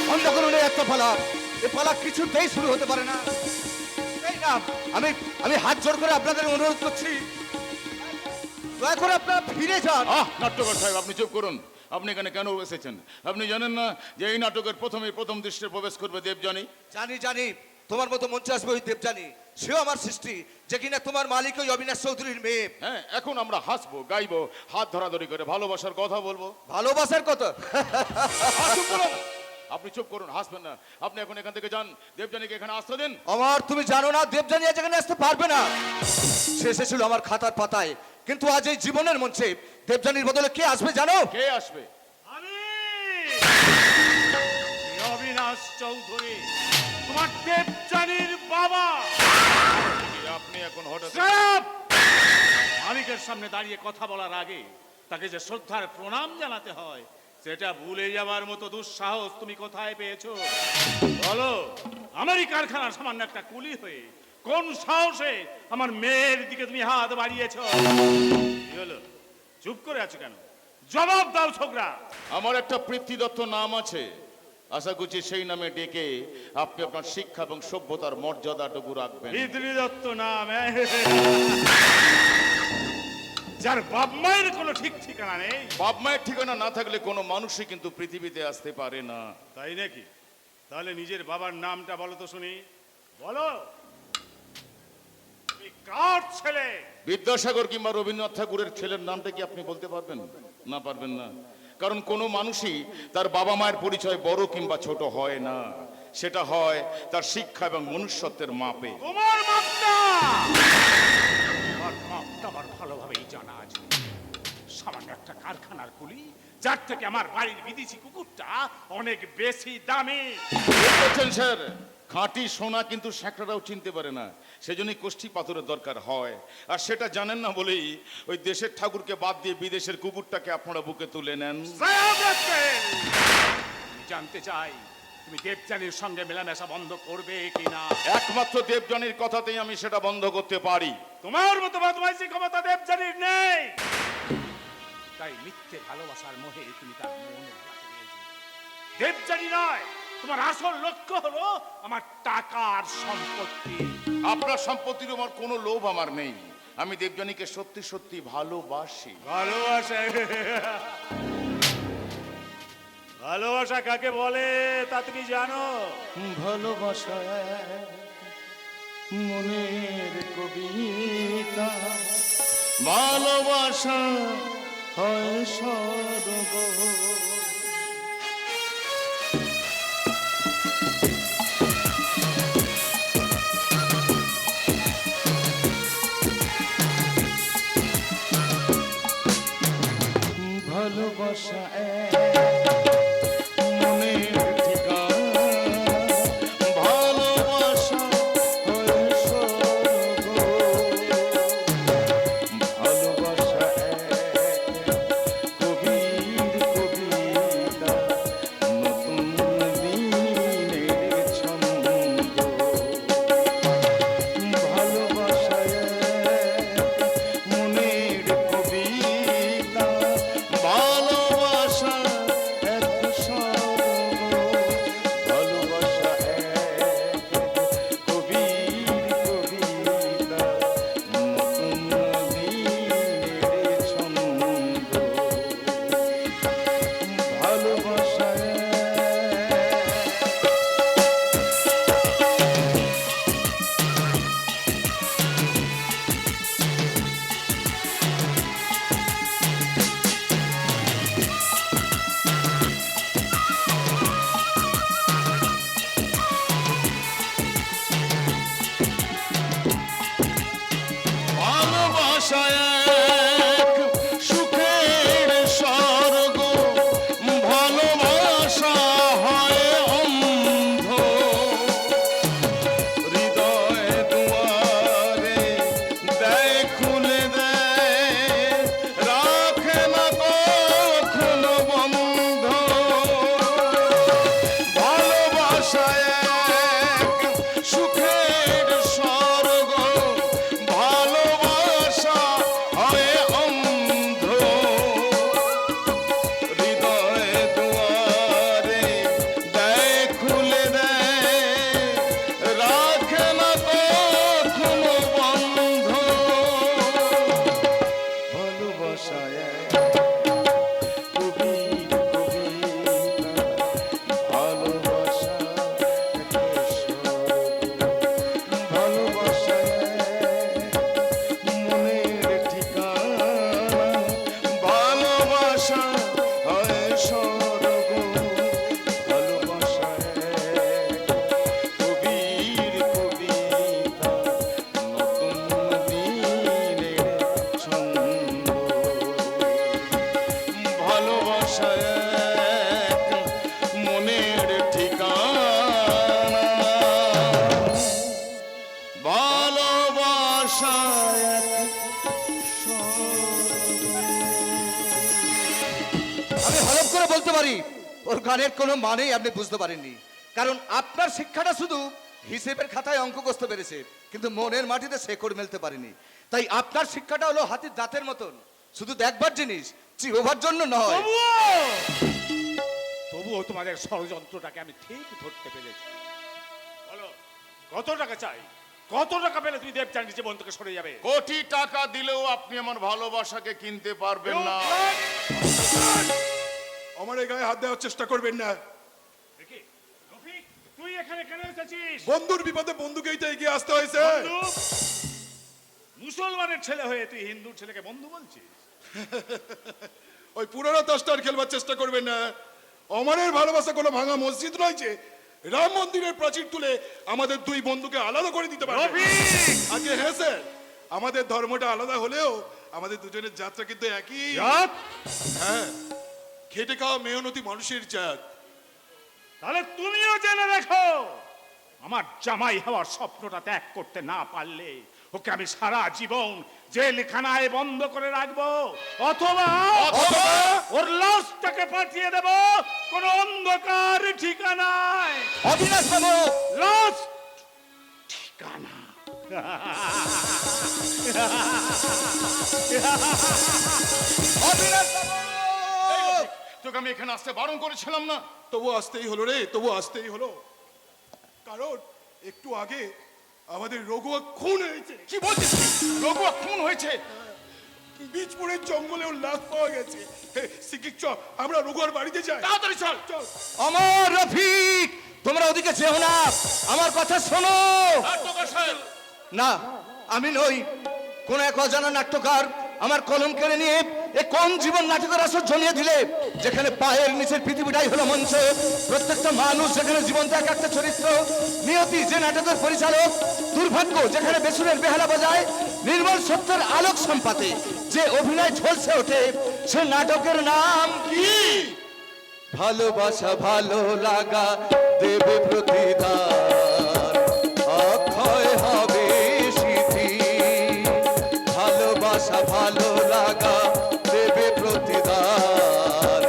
বন্ধ করুন এই একটা পালা। এই পালা কিছুতেই শুরু হতে পারে না। এই না, আমি আমি হাত জোড় করে আপনাদের অনুরোধ করছি, দয়া করে আপনারা ফিরে যান। নাট্যকার সাহেব, আপনি চুপ করুন। আপনি এখানে কেন এসেছেন? আপনি জানেন না যে এই নাটকের প্রথম দৃশ্যে প্রবেশ করবে দেবযানী? জানি জানি, তোমার মতো মঞ্চে আসবে ওই দেবযানী। সেও আমার সৃষ্টি, যে কিনা তোমার মালিক ওই অবিনাশ চৌধুরীর মেয়ে। হ্যাঁ, এখন আমরা হাসবো, গাইবো, হাত ধরাধরি করে ভালোবাসার কথা বলবো। ভালোবাসার কথা? চুপ করুন, আপনি চুপ করুন, হাসবেন না। আপনি এখন এখান থেকে যান, দেবযানীকে এখানে আসতে দিন। আমার তুমি জানো না, দেবযানী আজ এখানে আসতে পারবে না। সে এসেছিল আমার খাতার পাতায়, কিন্তু আজ এই জীবনের মঞ্চে দেবযানীর বদলে কে আসবে জানো? কে আসবে? আমি অবিনাশ চৌধুরী, তোমার দেবযানীর বাবা। আপনি এখন হঠাৎ মালিকের সামনে দাঁড়িয়ে কথা বলার আগে তাকে যে শ্রদ্ধার প্রণাম জানাতে হয়, সেটা ভুলে যাবার মতো দুঃসাহস তুমি কোথায় পেয়েছো? বলো, আমারই কারখানার সামান্য একটা কুলি হয়ে কোন সাহসে আমার মেয়ের দিকে তুমি হাত বাড়িয়েছ? কি হলো, চুপ করে আছো কেন? জবাব দাও ছোকরা। আমার একটা পৃথ্বী দত্ত নাম আছে, আশা করছি সেই নামে ডেকে আপনি আপনার শিক্ষা এবং সভ্যতার মর্যাদাটুকু রাখবেন। পৃথ্বী দত্ত নাম, যার বাপ মায়ের কোনো ঠিক ঠিকানা নেই। বাপ মায়ের ঠিকানা না থাকলে কোনো মানুষই কিন্তু পৃথিবীতে আসতে পারে না। তাই নাকি? তাহলে নিজের বাবার নামটা বলো তো শুনি, বলো। তুমি কার ছেলে? বিদ্যাসাগর কিংবা রবীন্দ্রনাথ ঠাকুরের ছেলের নামটা কি আপনি বলতে পারবেন? না, পারবেন না। কারণ কোনো মানুষই তার বাবা মায়ের পরিচয় বড় কিংবা ছোট হয় না, সেটা হয় তার শিক্ষা এবং মনুষ্যত্বের মাপে। তোমার মাপটা আমার ভালোভাবেই জানা আছে। সামান্য একটা কারখানার কুলি, যার থেকে আমার বাড়ির বিদেশি কুকুরটা অনেক বেশি দামি। বলছেন স্যার, খাঁটি সোনা কিন্তু স্যাঁকড়াটাও চিনতে পারে না, সেজন্যই কোষ্ঠী পাথরের দরকার হয়। আর সেটা জানেন না বলেই ওই দেশের ঠাকুরকে বাদ দিয়ে বিদেশের কুকুরটাকে আপনারা বুকে তুলে নেন। জানতে চাই, তুমি দেবযানীর সঙ্গে মেলামেশা বন্ধ করবে কিনা? একমাত্র দেবযানীর কথাতেই আমি সেটা বন্ধ করতে পারি। তোমার মতো বদমাইশি ক্ষমতা দেবযানীর নেই। তাই মিথ্যে ভালোবাসার মোহে তুমি তার মন ভোলাতে পেরেছো। দেবযানী নয়, তোমার আসল লক্ষ্য হলো আমার টাকার সম্পত্তি। আপনার সম্পত্তির আমার কোনো লোভ আমার নেই। আমি দেবযানীকে সত্যি সত্যি ভালোবাসি। ভালোবাসা, ভালোবাসা কাকে বলে তা তুমি জানো? ভালোবাসা মনের কবিতা, ভালোবাসা হয় স্বর্গ। ভালোবাসা মনের ঠিকানা, ভালোবাসা হয় স্বর্গ। ভালোবাসা কবির কবিতা, নতুন দিনের ছন্দ। ভালোবাসা মনের কবিতা, ভালোবাসা এক স্বর্গ। ভালোবাসা এক কবির কবিতা, নতুন দিনের ছন্দ। ভালোবাসা ভালোবাসা এক সুখের স্বর্গ। ভালোবাসা হয় অন্ধ, হৃদয় দুয়ারে দেয় খুলে দেয়, রাখে না কখনো বন্ধ। ভালোবাসা এক সুখের স্বর্গ, ভালোবাসা হয় অন্ধ, হৃদয় দুয়ারে ওর গানের কোনো মানেই আপনি বুঝতে পারেননি। কারণ আপনার শিক্ষাটা শুধু হিসেবের খাতায় অঙ্ক কষতে পেরেছে, কিন্তু মনের মাটিতে শেকড় মেলতে পারেনি। তাই আপনার শিক্ষাটা হলো হাতির দাঁতের মতন, শুধু দেখবার জিনিস, চিবোবার জন্য নয়। তবুও তোমাদের ষড়যন্ত্রটাকে আমি ঠিক ধরতে পেরেছি। বলো, কত টাকা চাই? কত টাকা পেলে তুমি দেবচাঁদ জীবন থেকে সরে যাবে? কোটি টাকা দিলেও আপনি আমার ভালোবাসাকে কিনতে পারবেন না। আমার এই গায়ে হাত দেওয়ার চেষ্টা করবেন না। দেখি, রফিক, তুই এখানে কেন এসেছিস? বন্ধুর বিপদে বন্ধুকেই তো এগিয়ে আসতে হয়েছে। বন্ধু? মুসলমানের ছেলে হয়ে তুই হিন্দুর ছেলেকে বন্ধু বলছিস? ওই পুরোনো তাসটার খেলবার চেষ্টা করবেন না। অমরের ভালোবাসা কোনো ভাঙা মসজিদ রয়েছে, রাম মন্দিরের প্রাচীর তুলে আমাদের দুই বন্ধুকে আলাদা করে দিতে পারবে। রফিক! আগে হ্যাঁ স্যার, আমাদের ধর্মটা আলাদা হলেও আমাদের দুজনের যাত্রা কিন্তু একই। জাত? হ্যাঁ, খেটে খাওয়া মেহনতি মানুষের জাত। তাহলে তুমিও জেনে রেখো, আমার জামাই হওয়ার স্বপ্নটা ত্যাগ করতে না পারলে ওকে আমি সারা জীবন জেলখানায় বন্ধ করে রাখবো, অথবা ওর লাশটাকে পাঠিয়ে দেব কোন অন্ধকার ঠিকানায়। অবিনাশ বাবু, লাশ ঠিকানা। অবিনাশ বাবু! তোকে আমি এখানে আসতে বারণ করেছিলাম না? তবু আসতেই হলো রে, তবু আসতেই হলো। কারণ একটু আগে আমাদের রঘুয়া খুন হয়েছে। কি বলছিস? রঘুয়া খুন হয়েছে? বীজপুরের জঙ্গলে ওর লাশ পাওয়া গেছে। সিকিক চ, আমরা রঘুয়ার বাড়িতে যাই। তাড়াতাড়ি চল। চল। অমর, রফিক, তোমরা ওদিকে যেও না, আমার কথা শোনো। নাট্যকার সাহেব, না, আমি নই। কোন এক অজানা নাট্যকার আমার কলম কেড়ে নিয়ে এ কোন জীবন নাটকের আসর জমিয়ে দিলে, যেখানে পায়ের নিচের পৃথিবীটাই হলো মঞ্চ, প্রত্যেকটা মানুষ যেখানে জীবন্ত এক একটা চরিত্র, নিয়তি যে নাটকের পরিচালক, দুর্ভাগ্য যেখানে বেসুরের বেহালা বাজায়, নির্মল সত্যের আলোক সম্পাতে যে অভিনয় ঝলসে ওঠে, সে নাটকের নাম কি? ভালোবাসা ভালো লাগা দেবে প্রতিদান, অক্ষয় হবে স্মৃতি। ভালোবাসা ভালো লাগা দেবে প্রতিদান,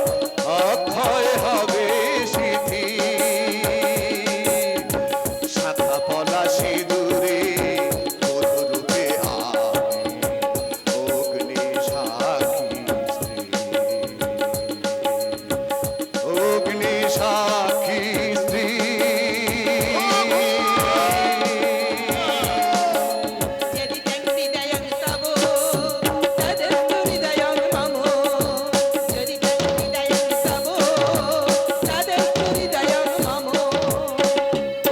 অক্ষয় হবে স্মৃতি। শাখা পলা সিঁদুরে মধুরূপে আমি অগ্নি সাক্ষী স্ত্রী, অগ্নি সাক্ষী স্ত্রী। Jadi tang hidayang tabo, tada hidayang mamo. Jadi tang hidayang tabo, tada hidayang mamo.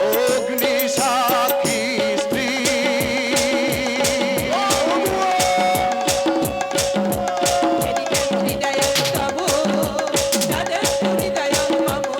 অগ্নি সাক্ষী স্ত্রী। Jadi tang hidayang tabo, tada hidayang mamo.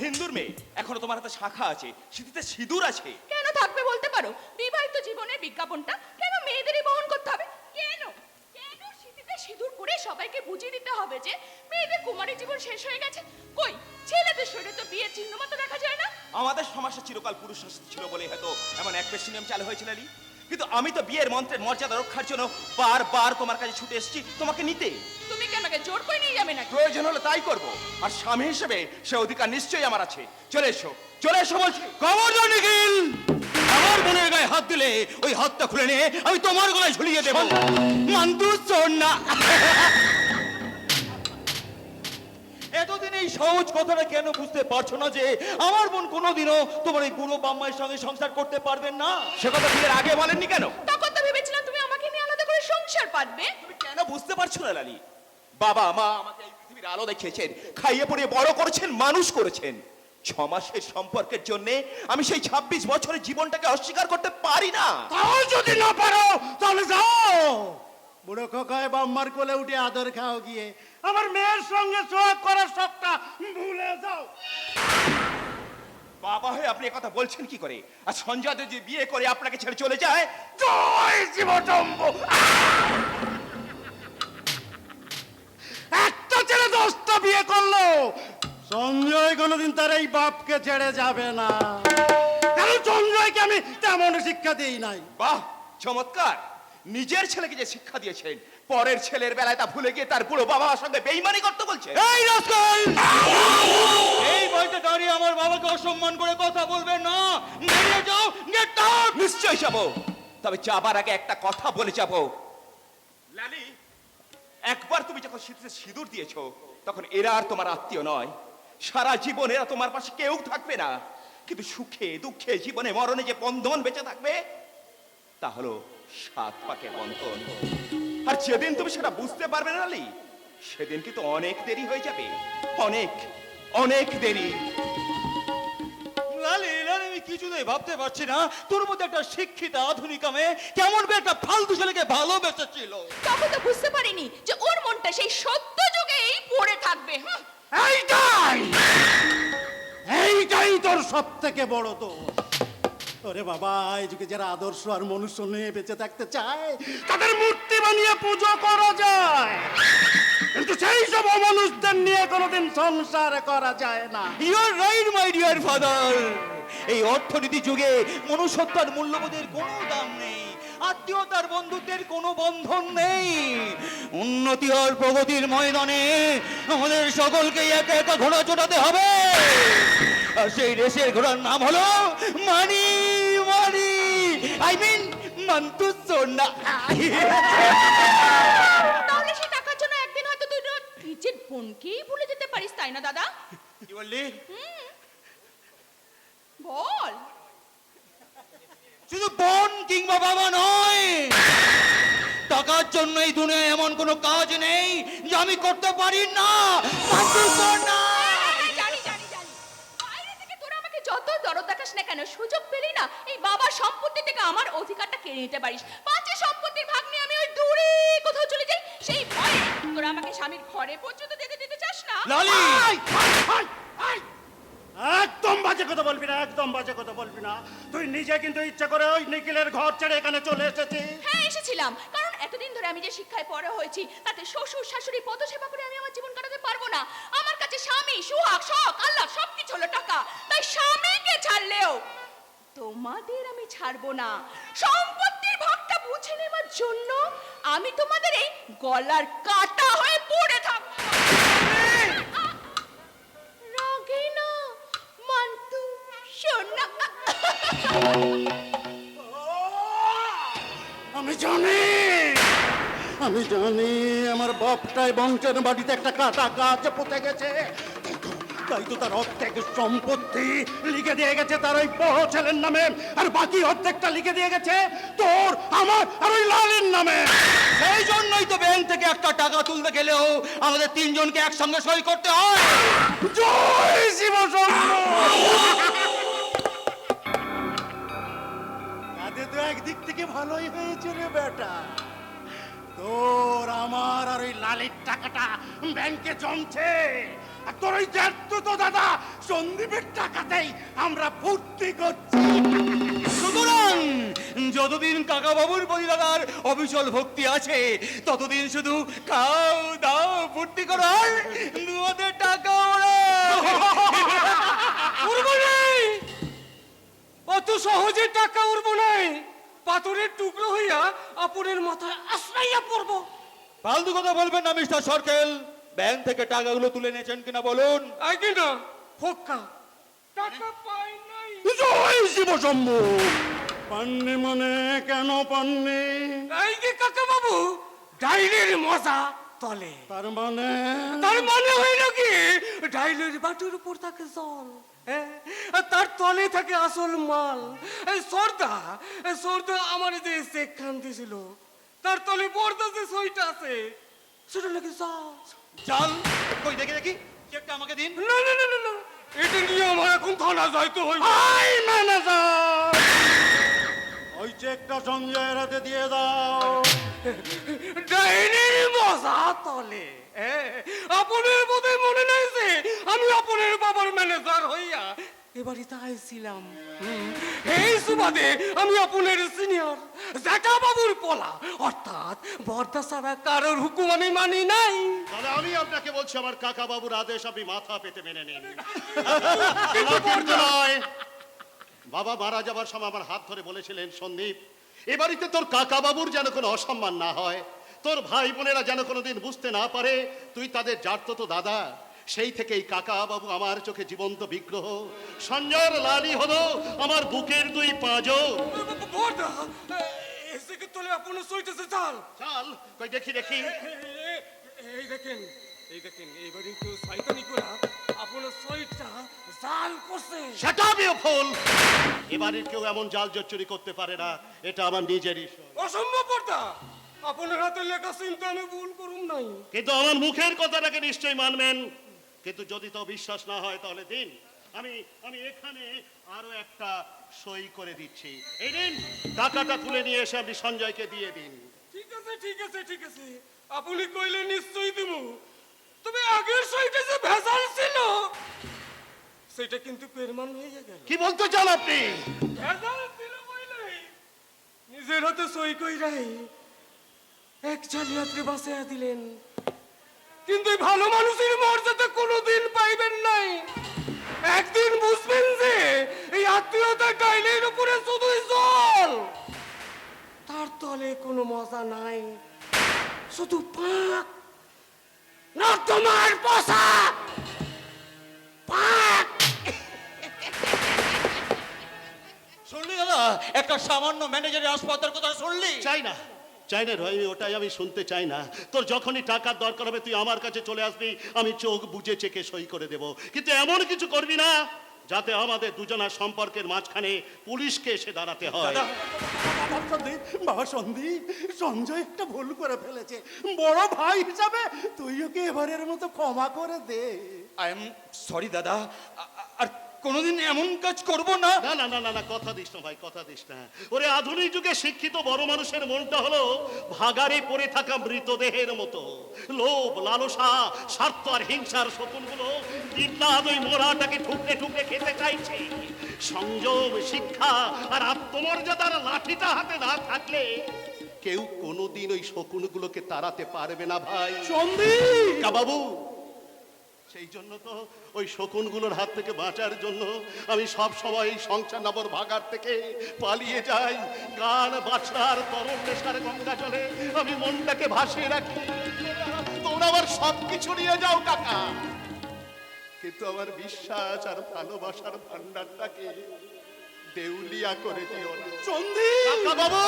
হিন্দুর মেয়ে, এখনো তোমার হাতে শাখা আছে, সিঁথিতে সিঁদুর আছে। কেন থাকবে বলতে পারো? বিবাহিত জীবনের বিজ্ঞাপনটা কেন মেয়েদেরই বহন করতে হবে? কেন কেন সিঁথিতে সিঁদুর পরে সবাইকে বুঝিয়ে দিতে হবে যে মেয়েদের কুমারী জীবন শেষ হয়ে গেছে? কই, ছেলেদের শরীরে তো বিয়ের চিহ্ন মতো দেখা যায় না। আমাদের সমাজে চিরকাল পুরুষ শাসন ছিল বলে হয়তো এমন এক পেশি নিয়ম চালু হয়েছিল আলী। কিন্তু আমি তো বিয়ের মন্ত্রের মর্যাদা রক্ষার জন্য বারবার তোমার কাছে ছুটে এসেছি তোমাকে নিতে। তুমি কি আমাকে জোর করে নিয়ে যাবে নাকি? প্রয়োজন হলে তাই করব, আর স্বামী হিসেবে সে অধিকার নিশ্চয়ই আমার আছে। চলে এসো, চলে এসো বলছি। খবরদার নিখিল, আমার বোনের গায়ে হাত দিলে ওই হাতটা খুলে নিয়ে আমি তোমার গলায় ঝুলিয়ে দেবো। মান্টু শোন না, এতদিন এই সহজ কথাটা কেন বুঝতে পারছো না যে আমার বোন কোনোদিনও তোমার এই বুড়ো বাম্মায়ের সঙ্গে সংসার করতে পারবেন না? সে কথা বিয়ের আগে বলেননি কেন? তখন তো ভেবেছিলাম তুমি আমাকে নিয়ে আলাদা করে সংসার পাতবে। তুমি কেন বুঝতে পারছো না লালি? বাবা মা আমাকে এই পৃথিবীর আলো দেখিয়েছেন, খাইয়ে পড়িয়ে বড় করেছেন, মানুষ করেছেন। 6 মাসের সম্পর্কের জন্য আমি সেই 26 বছরের জীবনটাকে অস্বীকার করতে পারি না। তাও যদি না পারো তাহলে যাও বুড়ো খোকায় বাম্মার কোলে উঠে আদর খাও গিয়ে, আমার মেয়ের সঙ্গে সোহাগ করার শখটা ভুলে যাও। বাবা হয়ে আপনি কথা বলছেন কি করে? আর সঞ্জয় যদি বিয়ে করে আপনাকে ছেড়ে চলে যায়? জয় শিবটম্ব! একটা ছেলে 10টা বিয়ে করলো, সঞ্জয় কোনোদিন তার এই বাপকে ছেড়ে যাবে না। কারণ সঞ্জয়কে আমি তেমন শিক্ষা দেই নাই। বাহ, চমৎকার! নিজের ছেলেকে যে শিক্ষা দিয়েছেন, পরের ছেলের বেলায় তা ভুলে গিয়ে তার বুড়ো বাবার সঙ্গে বেইমানি করতে বলছে। এই রাস্কাল, এই বাড়িতে দাঁড়িয়ে আমার বাবাকে অসম্মান করে কথা বলবেন না। বেরিয়ে যাও, গেট আউট। নিশ্চয়ই যাবো, তবে যাবার আগে একটা কথা বলে যাব। লালি, একবার তুমি যখন সিঁথিতে সিঁদুর দিয়েছো তখন এরা আর তোমার আত্মীয় নয়। সারা জীবন এরা তোমার পাশে কেউ থাকবে না, কিন্তু সুখে দুঃখে জীবনে মরণে যে বন্ধন বেঁচে থাকবে তা হলো 7 পাকের বন্ধন। আর যেদিন তুমি সেটা বুঝতে পারবে না লালি, সেদিন কিন্তু অনেক দেরি হয়ে যাবে। অনেক অনেক দেরি। লালি, লালি, আমি কিছুতেই ভাবতে পারছি না তোর মধ্যে একটা শিক্ষিত আধুনিক মেয়ে কেমন করে একটা ফালতু ছেলেকে ভালোবেসেছিল। তখন তো বুঝতে পারিনি যে ওর মনটা সেই সত্য যুগেই পড়ে থাকবে। এইটাই এইটাই তোর সব থেকে বড় দোষ। ওরে বাবা, এই যুগে যারা আদর্শ আর মনুষ্য নিয়ে বেঁচে থাকতে চায় তাদের মূর্তি বানিয়ে পুজো করা যায়, কিন্তু সেই সব অমানুষদের নিয়ে কোনোদিন সংসার করা যায় না। You are right my dear father. এই অর্থনীতি যুগে মনুষ্যত্বের মূল্যবোধের কোনো দাম নেই, আত্মীয়তার বন্ধুত্বের কোনো বন্ধন নেই। উন্নতি আর প্রগতির ময়দানে আমাদের সকলকে একা একা ঘোড়া চড়াতে হবে, আর সেই রেসের ঘোড়ার নাম হলো মানি। মানি, আই মিন মান্তু সোনা। তাহলে সেই টাকার জন্য একদিন হয়তো তুই তোর নিজের বোনকেই ভুলে যেতে পারিস, তাই না দাদা? কি বললি? বল। শুধু বোন কিংবা বাবা নয়, টাকার জন্য এই দুনিয়ায় এমন কোনো কাজ নেই যে আমি করতে পারি না। মান্তু সোনা। হ্যাঁ, জানি জানি জানি। বাইরে থেকে তোরা আমাকে যত দরদ দেখাস না কেন, সুযোগ পেলি না এই বাবার সম্পত্তি থেকে আমার অধিকারটা কেড়ে নিতে পারিস। পাঁচে সম্পত্তির ভাগ নিয়ে আমি ওই দূরে কোথাও চলে যাই, সেই ভয়ে তোরা আমাকে স্বামীর ঘরে পর্যন্ত দিতে চাস না। লালি, একদম বাজে কথা বলবি না, একদম বাজে কথা বলবি না। তুই নিজে কিন্তু ইচ্ছা করে ওই নিখিলের ঘর ছেড়ে এখানে চলে এসেছিস। হ্যাঁ, এসেছিলাম, কারণ এতদিন ধরে আমি যে শিক্ষায় বড় হয়েছি তাতে শ্বশুর শাশুড়ি পদসেবা করে আমি আমার জীবন কাটাতে পারবো না। আমার কাছে স্বামী, সুহাগ, শখ, আল্লাহ সবকিছু হলো টাকা। তাই স্বামীকে ছাড়লেও তোমাদের আমি ছাড়বো না। সম্পত্তির ভাগটা বুঝে নেবার জন্য আমি তোমাদের এই গলার কাটা হয়ে পড়ে থাকবো। রাগিনা, মান্তু সোনা। আমি জানি, আমি জানি আমার বাপটাই বংশের বাড়িতে একটা কাটা গাছ পুঁতে গেছে। তাই তো তার অর্ধেক সম্পত্তি লিখে দিয়ে গেছে তার ওই বড় ছেলের নামে, আর বাকি অর্ধেকটা লিখে দিয়ে গেছে তোর, আমার আর ওই লালের নামে। সেই জন্যই তো ব্যাংক থেকে একটা টাকা তুলতে গেলেও আমাদের 3 জনকে একসঙ্গে সই করতে হয়। জয় শিব শম্ভু! তাতে তো একদিক থেকে ভালোই হয়েছে রে বেটা, তোর আমার আর ওই লালের টাকাটা ব্যাংকে জমছে, আর তোর ওই জ্যাঠতো তো দাদা সন্দীপের টাকাতেই আমরা ফুর্তি করছি। সুতরাং যতদিন কাকা বাবুর পরিদাদার অবিচল ভক্তি আছে ততদিন শুধু খাও দাও ফুর্তি করো আর দুয়াদের টাকা উড়বো নাই, অত সহজে টাকা উড়বো নাই, পাথরের টুকরো হইয়া আপনের মাথায় আশ্রাইয়া পড়বো। ফালতু কথা বলবেন না মিস্টার সরকেল। ব্যাংক থেকে টাকাগুলো তুলে নিয়েছেন কিনা বলুন। আই কিনা ফক্কা টাকা পাই নাই। জয় শিব শম্ভু। পান্নে মানে কেন পান্নে? এই যে কাকা বাবু ডাইলের মজা তলে। তার মানে হইল কি ডাইলের বাটুর উপর থাকে জল, হ্যাঁ, আর তার তলে থাকে আসল মাল। এই সর্দা আমার যে চেক খান দিছিল তার তলে পর্দা যে সইটা আছে সেটা নাকি চাল কই দেখি দেখি চেকটা আমাকে দিন। না না না না, এটা নিয়ে আমার এখন থানা যাইতে হইবে। আই ম্যানেজার, ওই চেকটা সঞ্জয়ের হাতে দিয়ে দাও। ডাইনির মজা তলে, আপনার বোধহয় মনে নাই যে আমি আপনার বাবার ম্যানেজার হইয়া এবারে আইছিলাম। এই সুবাদে আমি আপনার সিনিয়র জ্যাঠা বাবুর পোলা, অর্থাৎ বর্দা ছাড়া কারোর হুকুম আমি মানি নাই। তাহলে আমি আপনাকে বলছি আমার কাকা বাবুর আদেশ আপনি মাথা পেতে মেনে নিন। কিন্তু নয়, বাবা মারা যাবার সময় আমার হাত ধরে বলেছিলেন, সন্দীপ এ বাড়িতে তোর কাকা বাবুর যেন কোনো অসম্মান না হয়, তোর ভাই বোনেরা যেন কোনোদিন বুঝতে না পারে তুই তাদের জাততো দাদা। সেই থেকেই কাকা বাবু আমার চোখে জীবন্ত বিগ্রহ, সঞ্জয়ের লালি হলো আমার বুকের দুই পাঁজর। বর্দা এসে কি তোলে আপনার সইতেছে চাল চাল কই দেখি দেখি। এই দেখেন এইবারে কেউ শয়তানি করে আপনার সইটা জাল করছে। সেটা আমিও ফুল, এবারে কেউ এমন জাল চুরি করতে পারে না, এটা আমার নিজেরই। অসম্ভব বর্দা, আপনার হাতে লেখা চিন্তা আমি ভুল করুম নাই। কিন্তু আমার মুখের কথাটাকে নিশ্চয়ই মানবেন, কিন্তু যদি তো বিশ্বাস না হয় তাহলে দিন, আমি এখানে আরো একটা সই করে দিচ্ছি। এই দিন টাকাটা তুলে নিয়ে এসে আপনি সঞ্জয়কে দিয়ে দিন। ঠিক আছে আপনি কইলে নিশ্চয়ই দিব, তবে আগের সইটা যে ভেজাল ছিল সেটা কিন্তু পেরমান হয়ে গেল। কি বলতে চান আপনি? ভেজাল ছিল কইলে নিজের হাতে সই কইরাই এক জালিয়াত্রী বাঁচাইয়া দিলেন, কিন্তু ভালো মানুষের মর্যাদা কোনোদিন পাইবেন নাই। একদিন বুঝবেন যে এই আত্মীয়তা ডাইলের উপরে শুধুই জল, তার তলে কোনো মজা নাই, শুধু পাক না তোমার পোশাক পাক। শুনলি দাদা, একটা সামান্য ম্যানেজারের হাসপাতালের কথা শুনলি? চাই না রয়, ওটাই আমি শুনতে চাই না। তোর যখনই টাকার দরকার হবে তুই আমার কাছে চলে আসবি, আমি চোখ বুজে চেকে সই করে দেব, কিন্তু এমন কিছু করবি না যাতে আমাদের দুজনার সম্পর্কের মাঝখানে পুলিশকে এসে দাঁড়াতে হয়। বাবা সন্দীপ, সঞ্জয় একটা ভুল করে ফেলেছে, বড় ভাই হিসাবে তুই ওকে এবারের মতো ক্ষমা করে দে। আই এম সরি দাদা, আর কোনোদিন এমন কাজ করব না। না না না না না, কথা দিস না ভাই, কথা দিস না। ওরে আধুনিক যুগে শিক্ষিত বড় মানুষের মনটা হলো ভাগারে পড়ে থাকা মৃতদেহের মতো। লোভ, লালসা, স্বার্থ আর হিংসার শকুনগুলো বিদ্যাদ ওই মোড়াটাকে ঠুকরে ঠুকরে খেতে চাইছে। সংযম, শিক্ষা আর আত্মমর্যাদার লাঠিটা হাতে না থাকলে কেউ কোনোদিন ওই শকুনগুলোকে তাড়াতে পারবে না ভাই। সন্দীপ বাবু, সেই জন্য তো ওই শকুনগুলোর হাত থেকে বাঁচার জন্য আমি সব সময় এই সংসার নগর ভাগার থেকে পালিয়ে যাই। গান বাজনার তরল নেশার গঙ্গা জলে আমি মনটাকে ভাসিয়ে রাখি। তোমরা আবার সবকিছু নিয়ে যাও কাকা, কিন্তু আমার বিশ্বাস আর ভালোবাসার ভান্ডারটাকে দেউলিয়া করে দিও না। সন্দীপ কাকা বাবু,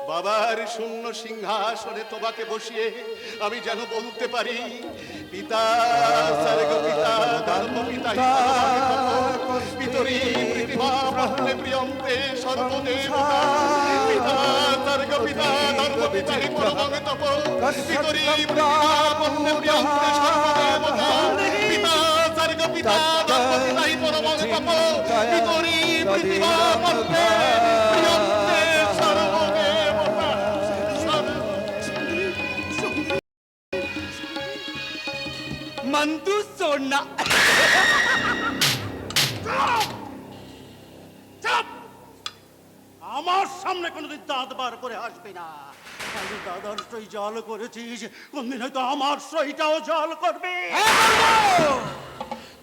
বাবার শূন্য সিংহাসনে তোমাকে বসিয়ে আমি যেন বলতে পারি, পিতা স্বর্গ পিতা ধর্ম পিতা পিতরি প্রতিভা ব্রহ্মে প্রিয়ন্তে সর্বদেবতা, পিতা স্বর্গ পিতা ধর্ম পিতা পরমং তপ, পিতরি প্রতিভা ব্রহ্মে প্রিয়ন্তে সর্বদেবতা, পিতা স্বর্গ পিতা ধর্ম পিতা পরমং তপ, পিতরি প্রতিভা ব্রহ্মে প্রিয়ন্তে সর্বদেবতা। মন্তু সোনা। চুপ! আমার সামনে কোনোদিন দাঁত বার করে আসবে না। আমি দাদার সই জল করেছিস, কোনদিন হয়তো আমার সইটাও জল করবে।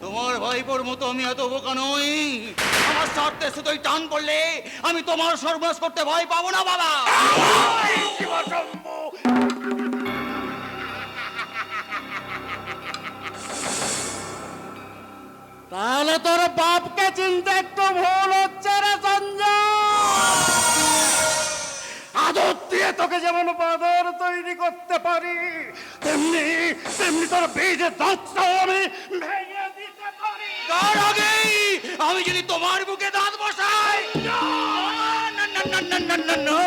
তোমার ভাইপোর মতো আমি এত বোকা নই। আমার স্বার্থে শুধুই টান পড়লে আমি তোমার সর্বনাশ করতে ভয় পাবো না বাবা। তাহলে তোর বাপকে চিনতে একটু ভুল হচ্ছে রে সঞ্জয়। আদর দিয়ে তোকে যেমন বাদর তৈরি করতে পারি, তেমনি তেমনি তোর বীজের দাঁতটাও আমি ভেঙে দিতে পারি। তার আগেই আমি যদি তোমার বুকে দাঁত বসাই, না না না না না না না,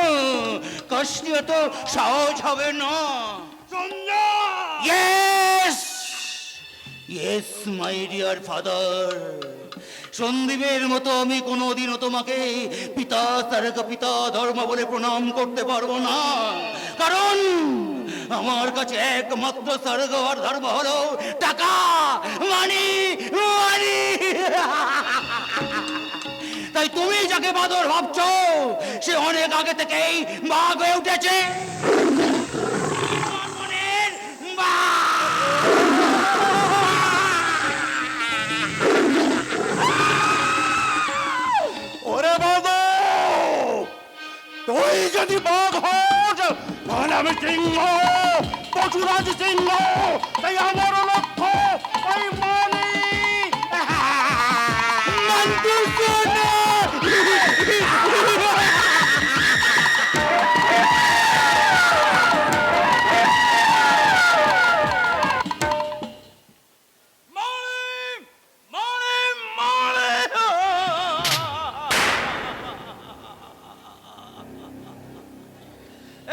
কষ্ট তো সহজ হবে না। Sanjay! Yes yes my dear father. সন্দীপের মতো আমি কোনোদিনও তোমাকে পিতা তারকা পিতা ধর্ম বলে প্রণাম করতে পারবো না, কারণ আমার কাছে একমাত্র স্বর্গ আর ধর্ম হলো টাকা, মানি মানি। তাই তুমি যাকে বাদর ভাবছো সে অনেক আগে থেকেই বাঘ হয়ে উঠেছে। মনের ওরে বাবা, তুই যদি বাঘ হস তাহলে আমি সিংহ, পশুরাজ সিংহ। তাই আমার লক্ষ্য ওই মানি মন্তু সোনা।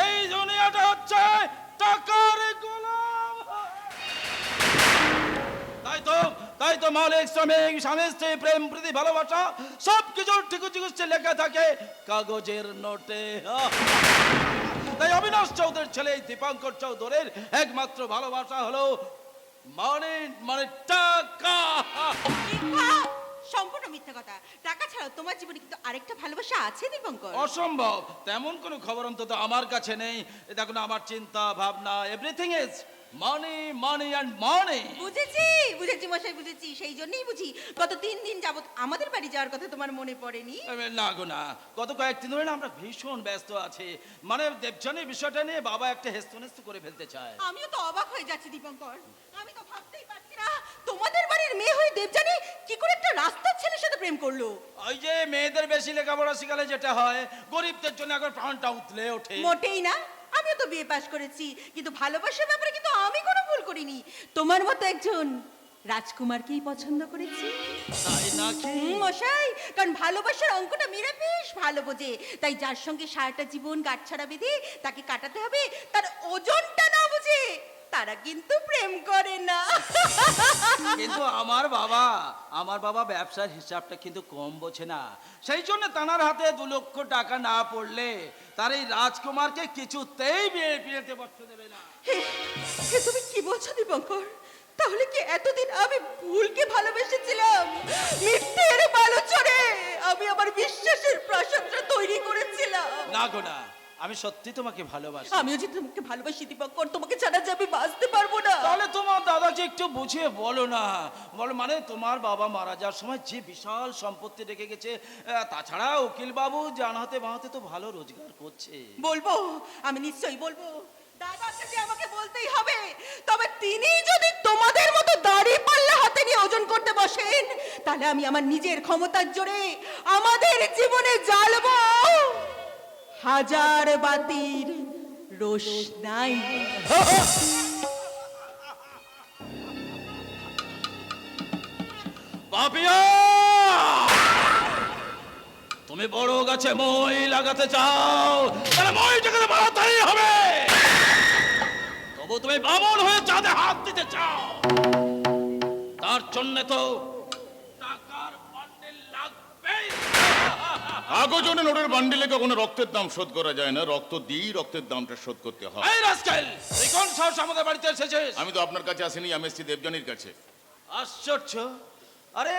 এই দুনিয়াটা হচ্ছে টাকার গোলাম। তাই তো মালিক শ্রমিক স্বামী স্ত্রী প্রেম প্রীতি ভালোবাসা সবকিছু ঠিকুচিকুচ্ছে লেখা থাকে কাগজের নোটে। তাই অবিনাশ চৌধুরীর ছেলে দীপঙ্কর চৌধুরীর একমাত্র ভালোবাসা হলো মানে মানে টাকা। সম্পূর্ণ মিথ্যা কথা। টাকা ছাড়াও তোমার জীবনে কিন্তু আরেকটা ভালোবাসা আছে দীপঙ্কর। অসম্ভব, তেমন কোনো খবর অন্তত আমার কাছে নেই। দেখো না, আমার চিন্তা ভাবনা everything is money money and money. বুঝেছি বুঝেছি মশাই, বুঝেছি। সেই জন্যই বুঝি গত 3 দিন যাবত আমাদের বাড়ি যাওয়ার কথা তোমার মনে পড়েনি। না গো না, গত কয়েকদিন ধরে না আমরা ভীষণ ব্যস্ত আছি। মানে দেবযানীর বিষয়টা নিয়ে বাবা একটা হেস্তনেস্ত করে ফেলতে চায়। আমিও তো অবাক হয়ে যাচ্ছি দীপঙ্কর। আমি তো ভাবতেই পারছি না তোমাদের বাড়ির মেয়ে হয়ে দেবযানী কি করে একটা রাস্তার ছেলের সাথে প্রেম করলো। ওই যে মেয়েদের বেশি লেখাপড়া শিখালে যেটা হয়, গরিবদের জন্য একবার প্রাণটা উতলে ওঠে। মোটেই না, আমিও তো বিয়ে পাশ করেছি, কিন্তু ভালোবাসার ব্যাপারে কিন্তু আমি কোনো ভুল করিনি। তোমার মতো একজন রাজকুমারকেই পছন্দ করেছি। তাই নাকি? মশাই, কারণ ভালোবাসার অঙ্কটা মেয়েরা বেশ ভালো বোঝে। তাই যার সঙ্গে সারাটা জীবন গাঁটছাড়া বেঁধে তাকে কাটাতে হবে, তার ওজনটা না বুঝে তারা কিন্তু প্রেম করে না। কিন্তু আমার বাবা ব্যবসার হিসাবটা কিন্তু কম বোঝে না। সেই জন্য তানার হাতে 2 লক্ষ টাকা না পড়লে তার এই রাজকুমারকে কিছুতেই বিয়েতে বসতে দেবে না। হে, তুমি কি বলছো দীপঙ্কর? তাহলে কি এতদিন আমি ভুলকে ভালোবেসেছিলাম? মিথ্যের বালুচরে আমি আমার বিশ্বাসের প্রশংসা তৈরি করেছিলাম। না গো না, আমি সত্যি তোমাকে ভালোবাসি। আমিও যে তোমাকে ভালোবাসি দীপঙ্কর, তোমাকে ছাড়া যে আমি বাঁচতে পারবো না। তাহলে তোমার দাদাকে একটু বুঝিয়ে বলো না। বলো মানে তোমার বাবা মারা যাওয়ার সময় যে বিশাল সম্পত্তি রেখে গেছে, তাছাড়া উকিল বাবু জানাতে বানাতে তো ভালো রোজগার করছে। বলবো, আমি নিশ্চয়ই বলবো। দাদাকে যে আমাকে বলতেই হবে। তবে তিনি যদি তোমাদের মতো দাড়ি পাল্লা হাতে নিয়ে ওজন করতে বসেন, তাহলে আমি আমার নিজের ক্ষমতার জোরে আমাদের জীবনে জ্বালবো 1000 বাতির রোশনাই। পাপিয়া, তুমি বড় গাছে মই লাগাতে চাও, তাহলে মইটাকে বাড়াতেই হবে। তবু তুমি বামন হয়ে চাঁদে হাত দিতে চাও, তার জন্য তো টাকার বান্ডেল লাগবেই। কাগজনে নোটের বান্ডিলে কখনো রক্তের দাম শোধ করা যায় না, রক্ত দিয়েই রক্তের দামটা শোধ করতে হয়। এই রাস্কেল, তুই কোন সাহস আমাদের বাড়িতে এসেছিস? আমি তো আপনার কাছে আসিনি, আমি এসেছি দেবযানীর কাছে। আশ্চর্য! আরে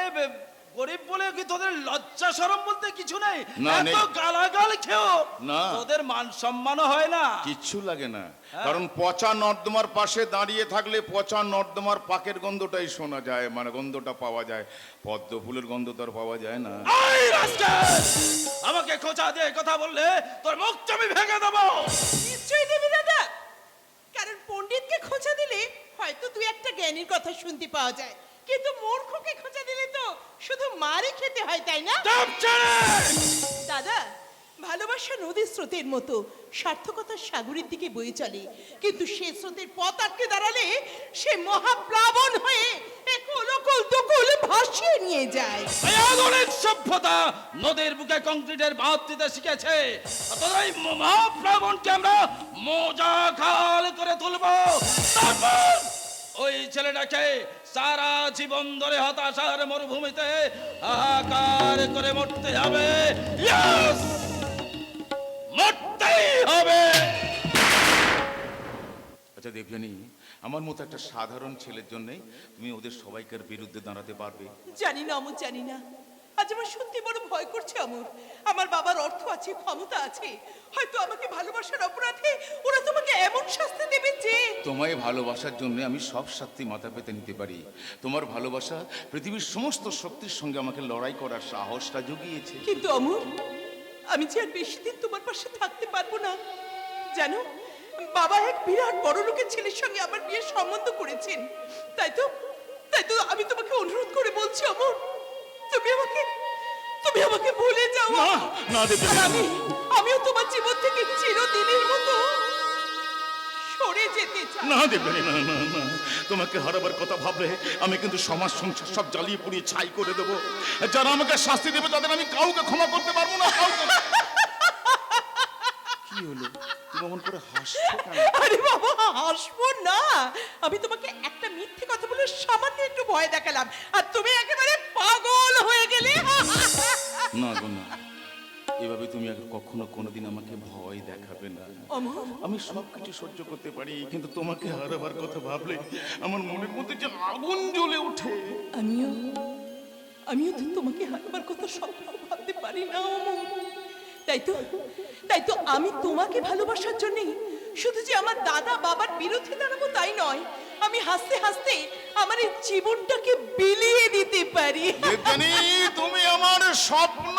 গরিব বলে কি তোদের লজ্জা শরম বলতে কিছু নেই? না, এত নেই। গালাগাল খেও না। তোদের মান সম্মানও হয় না। কিচ্ছু লাগে না, কারণ পচা নর্দমার পাশে দাঁড়িয়ে থাকলে পচা নর্দমার পাকের গন্ধটাই শোনা যায়, মানে গন্ধটা পাওয়া যায়। পদ্ম ফুলের গন্ধ তো আর পাওয়া যায় না। এই রাস্কেল, আমাকে খোঁচা দিয়ে কথা বললে তোর মুখটা আমি ভেঙে দেবো। নিশ্চয়ই দেবী দাদা, কারণ পণ্ডিতকে খোঁচা দিলে হয়তো দুই একটা জ্ঞানীর কথা শুনতে পাওয়া যায়, কিন্তু মূর্খকে খোঁচা দিলে তো শুধু মারই খেতে হয়, তাই না? চুপ ছেড়ে! দাদা, ভালোবাসা নদীর স্রোতের মতো সার্থকতার সাগরের দিকে বয়ে চলে, কিন্তু সে স্রোতের পথ আটকে দাঁড়ালে সে মহাপ্লাবন হয়ে একল অকল দোকল ভাসিয়ে নিয়ে যায়। এই আধুনিক সভ্যতা নদীর বুকে কংক্রিটের বাঁধ দিতে শিখেছে, তোদের এই মহাপ্লাবনকে আমরা মোজা খাল করে তুলবো। তারপর ওই ছেলেটাকে সারা জীবন ধরে হতাশার মরুভূমিতে হাহাকার করে মরতে হবে। Yes! মরতেই হবে। আচ্ছা দেবযানী, আমার মতো একটা সাধারণ ছেলের জন্য তুমি ওদের সবাইকার বিরুদ্ধে দাঁড়াতে পারবে? জানি না অমর, জানি না। আজ আমার সত্যি বড় ভয় করছে অমর। আমার বাবার অর্থ আছে, ক্ষমতা আছে, হয়তো আমাকে ভালোবাসার অপরাধে ওরা তোমাকে এমন শাস্তি দেবে যে তোমায় ভালোবাসার জন্য আমি সব শাস্তি মাথা পেতে নিতে পারি। তোমার ভালোবাসা পৃথিবীর সমস্ত শক্তির সঙ্গে আমাকে লড়াই করার সাহসটা জুগিয়েছে। কিন্তু অমর, আমি যে আর বেশি দিন তোমার পাশে থাকতে পারবো না। জানো, বাবা এক বিরাট বড় লোকের ছেলের সঙ্গে আমার বিয়ের সম্বন্ধ করেছেন। তাই তো আমি তোমাকে অনুরোধ করে বলছি অমর, তুমি আমাকে ভুলে যাও। না দেবযানী, আর আমিও তোমার জীবন থেকে চিরদিনের মতো সরে যেতে চাই। না দেবযানী, না না না, তোমাকে হারাবার কথা ভাবলে আমি কিন্তু সমাজ সংসার সব জ্বালিয়ে পুড়িয়ে ছাই করে দেবো। যারা আমাকে শাস্তি দেবে তাদের আমি কাউকে ক্ষমা করতে পারবো না, কাউকে। কি হলো, তুমি এমন করে হাসছো কেন? আরে বাবা, হাসবো না। আমি তোমাকে একটা মিথ্যে কথা বলে সামান্য একটু ভয় দেখালাম, আর তুমি একেবারে পাগল হয়ে গেলে। না গো না, এভাবে তুমি আর কখনো কোনোদিন আমাকে ভয় দেখাবে না। অমর, আমি সব কিছু সহ্য করতে পারি, কিন্তু তোমাকে হারাবার কথা ভাবলে আমার মনের মধ্যে যে আগুন জ্বলে ওঠে। আমিও তো তোমাকে হারাবার কথা স্বপ্ন ভাবতে পারি না অমর। তাই তো আমি তোমাকে ভালোবাসার জন্য শুধু যে আমার দাদা বাবার বিরুদ্ধে দাঁড়াবো তাই নয়, আমি হাসতে হাসতে আমার এই জীবনটাকে বিলিয়ে দিতে পারি। দেবযানী, তুমি আমার স্বপ্ন।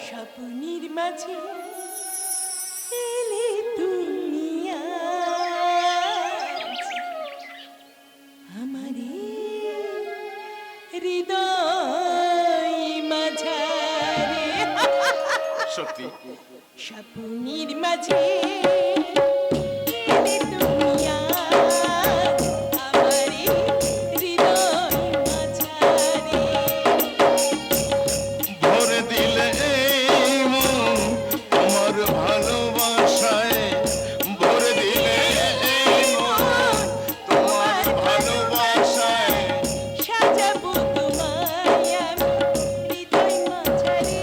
স্বপ্নের মাঝে এলে তুমি আজ, আমারে হৃদয় মাঝারে। সত্যি স্বপ্নের মাঝে এলে তুমি আজ, আমারে হৃদয় মাঝারে। ভরে দিলে এই মন তোমার ভালোবাসায়, ভরে দিলে এই মন তোমার ভালোবাসায়। সাজাবো তোমায় আমি হৃদয় মাঝারে।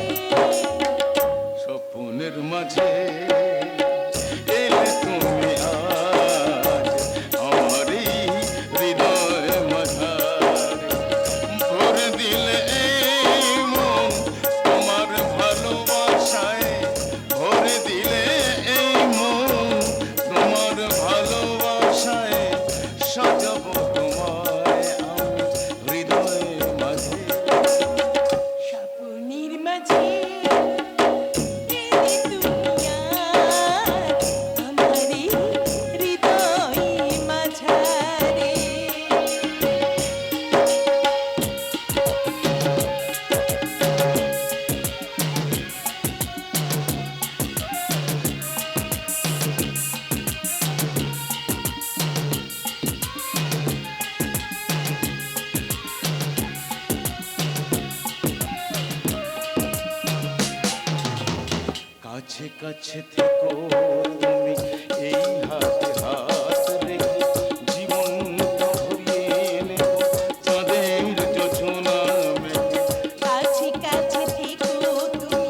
স্বপ্নের মাঝে এলে তুমি আজ, আমারই হৃদয় মাঝারে। ভরে দিলে এই মন তোমার ভালোবাসায়, ভরে দিলে এই মন তোমার ভালোবাসায়। সাজাবো তোমায় আমি হৃদয় মাঝে। স্বপ্নের মাঝে এলে তুমি আজ, আমারে হৃদয় মাঝারে। কাছে কাছে থেকো তুমি, এই হাতে হাত রেখে জীবনটা ভরিয়ে নেব চাঁদের যোজনা মেঘে। কাছে কাছে থেকো তুমি,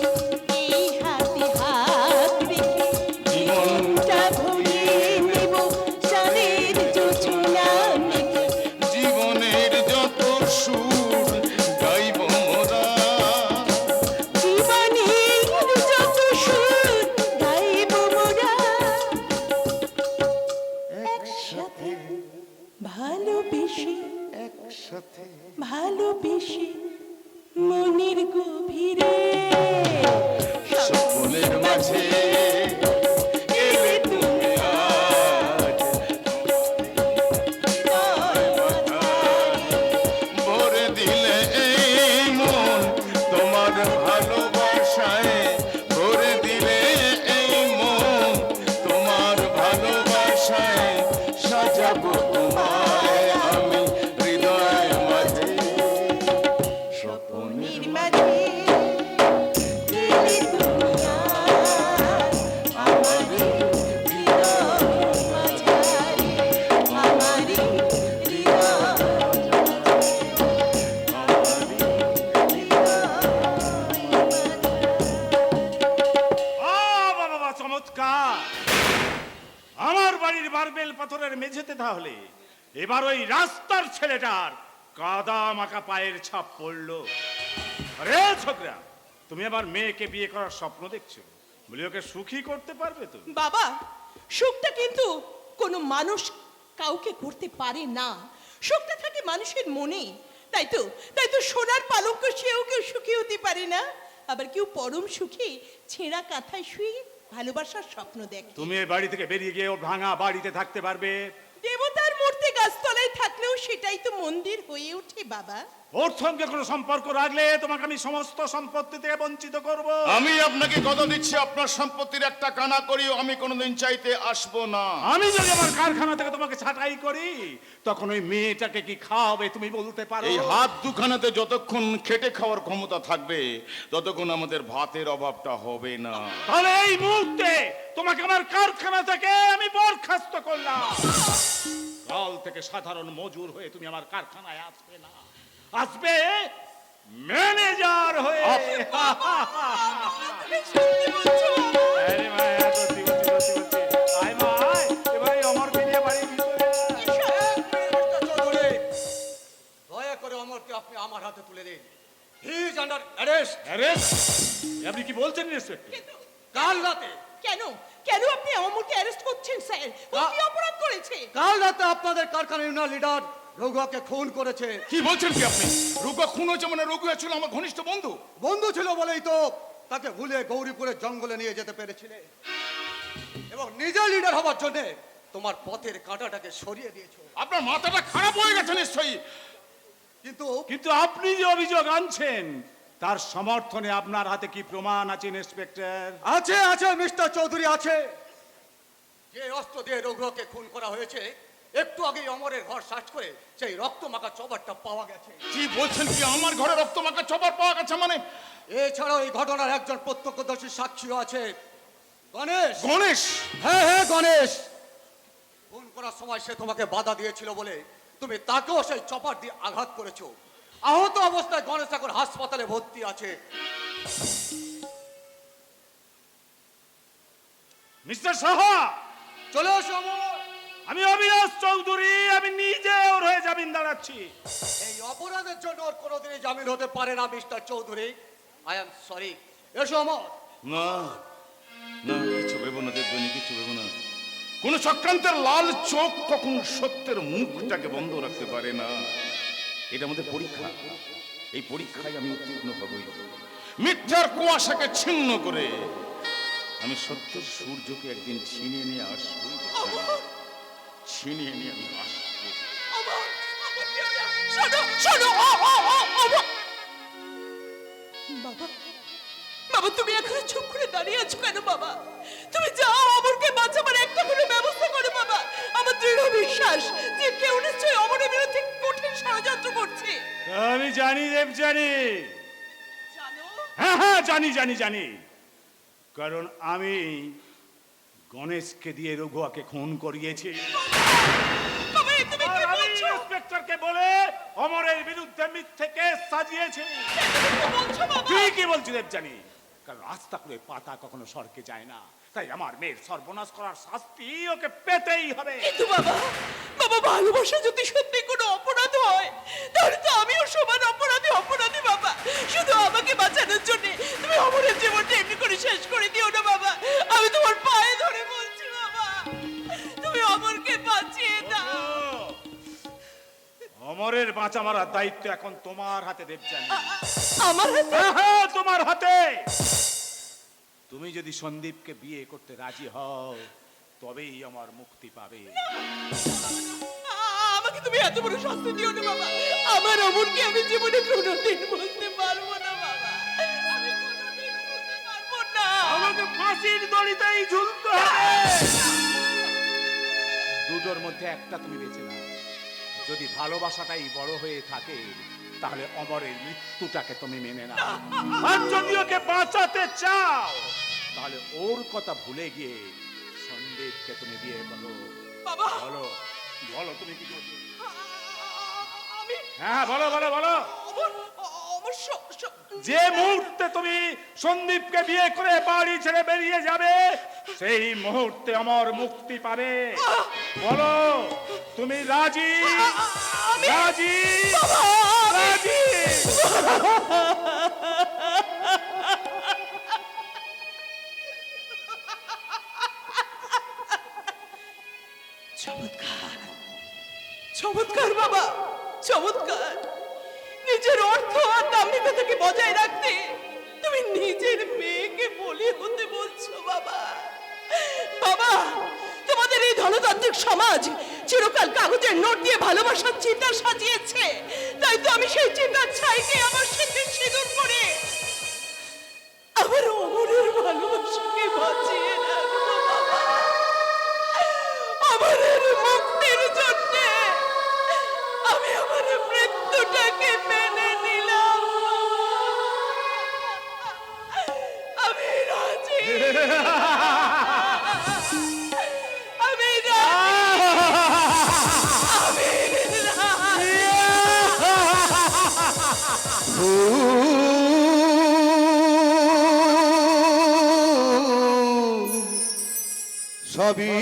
স্বপ্নের গভীরে স্বপ্নের মাঝে এলে তুমি আজ ভরে দিলে এই মন তোমার ভালোবাসায়, ভরে দিলে এই মন তোমার ভালোবাসায়, সাজাবো তোমায় আমি হৃদয় মাঝে স্বপ্নের মাঝে এলে তুমি আজ আমার হৃদয় মাঝারে, আমার বাবা চমৎকার! আমার বাড়ির মার্বেল পাথরের মেঝেতে তাহলে এবার ওই রাস্তার ছেলেটার কাদা মাখা পায়ের ছাপ পড়লো। আরে ছোকরা, তুমি আমার মেয়েকে বিয়ে করার স্বপ্ন দেখছো, বলি ওকে সুখী করতে পারবে তো? বাবা, সুখটা কিন্তু কোনো মানুষ কাউকে করতে পারে না, সুখটা থাকে মানুষের মনে। তাই তো সোনার পালঙ্ক সেও কেউ সুখী হতে পারে না, আবার কেউ পরম সুখী ছেঁড়া কাঁথায় শুয়ে ভালোবাসার স্বপ্ন দেখে। তুমি এই বাড়ি থেকে বেরিয়ে গিয়ে ওর ভাঙা বাড়িতে থাকতে পারবে? দেবতার মূর্তি গাছতলায় থাকলেও সেটাই তো মন্দির হয়ে ওঠে বাবা। ওর সঙ্গে কোনো সম্পর্ক রাখলে তোমাকে আমি সমস্ত সম্পত্তি থেকে বঞ্চিত করব। আমি আপনাকে কথা দিচ্ছি, আপনার সম্পত্তির একটা কানা করিও আমি কোনোদিন চাইতে আসবো না। আমি যদি আমার কারখানা থেকে তোমাকে ছাঁটাই করি, তখন ওই মেয়েটাকে কি খাওয়াবে তুমি বলতে পারো? এই হাত দুখানাতে যতক্ষণ খেটে খাওয়ার ক্ষমতা থাকবে, ততক্ষণ আমাদের ভাতের অভাবটা হবে না। তাহলে এই মুহূর্তে তোমাকে আমার কারখানা থেকে আমি বরখাস্ত করলাম। কাল থেকে সাধারণ মজুর হয়ে তুমি আমার কারখানায় আসবে না, আসবে ম্যানেজার হয়ে। আরে মায়া, সত্যি বলছি। আয় মা, আয়। এবার এই অমরকে নিয়ে বাড়ির ভিতরে আয়। দয়া করে অমরকে আপনি আমার হাতে তুলে দিন। He is under arrest. Arrest? আপনি কি বলছেন ইন্সপেক্টর? কাল রাতে কেন আপনি অমরকে অ্যারেস্ট করছেন স্যার? ও কি অপরাধ করেছে? আপনাদের কারখানার ইউনিয়ন লিডার রঘুয়াকে খুন করেছে। কি বলছেন কি আপনি? রঘু খুন হয়েছে মানে রঘু ছিল আমার ঘনিষ্ঠ বন্ধু। বন্ধু ছিল বলেই তো তাকে ভুলে গৌরীপুরের জঙ্গলে নিয়ে যেতে পেরেছিলে, এবং নিজে লিডার হবার জন্য তোমার পথের কাঁটাটাকে সরিয়ে দিয়েছো। আপনার মাথাটা খারাপ হয়ে গেছে নিশ্চয়ই। কিন্তু আপনি যে অভিযোগ আনছেন তার সমর্থনে আপনার হাতে কি প্রমাণ আছে ইন্সপেক্টর? আছে মিস্টার চৌধুরী, আছে। যে অস্ত্র দিয়ে রঘুয়াকে খুন করা হয়েছে, একটু আগে অমরের ঘর সার্চ করে সেই রক্ত মাখা চপারটা পাওয়া গেছে। কি বলছেন কি? আমার ঘরে রক্ত মাখা চপার পাওয়া গেছে মানে? এছাড়াও এই ঘটনার একজন প্রত্যক্ষদর্শী সাক্ষীও আছে, গণেশ। গণেশ? হ্যাঁ গণেশ। খুন করার সময় সে তোমাকে বাধা দিয়েছিল বলে তুমি তাকেও সেই চপার দিয়ে আঘাত করেছো। আহত অবস্থায় গণেশ এখন হাসপাতালে ভর্তি আছে। মিস্টার সাহা, চলে এসো অমর। আমি অবিনাশ চৌধুরী, আমি নিজে ওর হয়ে জামিন দাঁড়াচ্ছি। এই অপরাধের জন্য ওর কোনোদিনই জামিন হতে পারে না mister Chowdhury. I am sorry. এসো অমর। না না, কিছু ভেবো না, দেখবেন কিছু ভেবো না। কোন চক্রান্তের লাল চোখ কখনো সত্যের মুখটাকে বন্ধ রাখতে পারে না। এটা আমাদের পরীক্ষা, এই পরীক্ষায় আমি উত্তীর্ণ হবই। মিথ্যার কুয়াশাকে ছিন্ন করে আমি সত্যের সূর্যকে একদিন ছিনিয়ে নিয়ে আসবই। ছিনিয়ে নিয়ে আমি আসবো। বাবা, তুমি এখনো চুপ করে দাঁড়িয়ে আছো কেন বাবা? তুমি যাও, অমরকে বাঁচাবার একটা করে ব্যবস্থা করো বাবা। আমার দৃঢ় বিশ্বাস যে কেউ নিশ্চয়ই অমরের বিরুদ্ধে কঠিন ষড়যন্ত্র করছে। আমি জানি দেবজানি। জানো? হ্যাঁ জানি, কারণ আমি গণেশকে দিয়ে রঘুয়াকে খুন করিয়েছি। বাবা, এ তুমি কি আর আমি বলছো? ইন্সপেক্টরকে বলে অমরের বিরুদ্ধে মিথ্যে কেস সাজিয়েছি। কি বলছো বাবা? তুই কি বলছিস দেবজানি? কারণ রাস্তা করে পাতা কখনো সরকে যায় না, তাই আমার মেয়ের সর্বনাশ করার শাস্তি ওকে পেতেই হবে। কিন্তু বাবা, ভালোবাসা যদি সত্যি কোনো অপরাধ হয়, তাহলে তো আমিও সমান অপরাধী বাবা। শুধু আমাকে বাঁচানোর জন্য তুমি অমরের জীবনটা এমনি করে শেষ করে দিও না বাবা। আমি তোমার পায়ে ধরে বলছি বাবা, তুমি অমরকে বাঁচিয়ে দাও। অমর অমরের বাঁচা মারার দায়িত্ব এখন তোমার হাতে দেবযানী। আমার হাতে? হ্যাঁ, তোমার হাতে। তুমি যদি সন্দীপকে বিয়ে করতে রাজি হও তবেই আমার মুক্তি পাবে। আমাকে তুমি এত বড় শাস্তি দিও না বাবা। আমার অমরকে আমি জীবনে কোনোদিন বুঝতে পারবো না বাবা। আমি কোনোদিন বুঝতে পারবো না। আমাকে ফাঁসির দড়িতেই ঝুলতে হবে। দুটোর মধ্যে একটা তুমি বেছে নাও। যদি ভালোবাসাটাই বড় হয়ে থাকে তাহলে অমরের মৃত্যুটাকে তুমি মেনে নাও, আর যদি ওকে বাঁচাতে চাও তাহলে ওর কথা ভুলে গিয়ে সন্দীপকে তুমি বিয়ে করো। বাবা বলো বলো তুমি কি করবে? আমি হ্যাঁ বলো বলো বলো। অমর যে মুহূর্তে তুমি সন্দীপকে বিয়ে করে বাড়ি ছেড়ে বেরিয়ে যাবে সেই মুহূর্তে আমার মুক্তি পাবে। বলো তুমি রাজি? রাজি? রাজি? চমৎকার চমৎকার বাবা, চমৎকার। নিজের অর্থ আর দাম্ভিকতাকে বজায় রাখতে তুমি নিজের মেয়েকে বলি হতে বলছো বাবা। বাবা, তোমাদের এই ধনতান্ত্রিক সমাজ চিরকাল কাগজের নোট দিয়ে ভালোবাসার চিন্তা সাজিয়েছে, তাই তো আমি সেই চিন্তার ছাইকে আমার সাথে সিঁদুর করে আমার অমরের ভালোবাসাকে বাঁচিয়ে রাখবো বাবা। অমরের মুক্তির জন্য আমি আমার মৃত্যুটাকে মেনে নিলাম। আমি রাজি। আমি রাজি। আমি সবই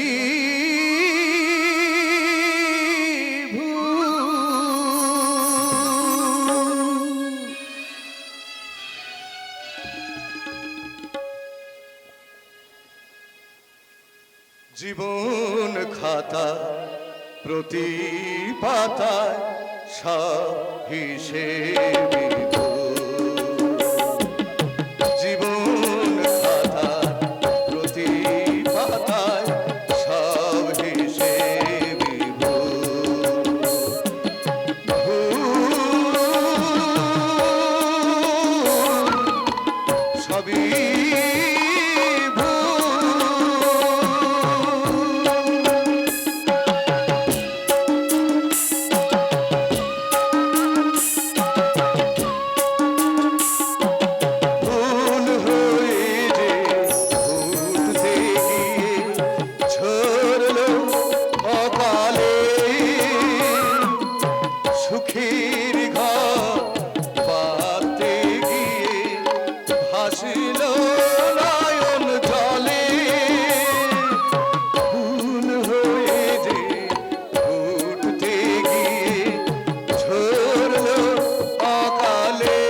জীবন খাতা প্রতি পাতায় সব হিসেবে জীবন খাতা প্রতি পাতায় সব হিসেবে সবই সুখের ঘর পাতে গিয়ে ভাসিল নয়ন জলে ফুল হয়ে যে ফুটতে গিয়ে ঝরল অকালে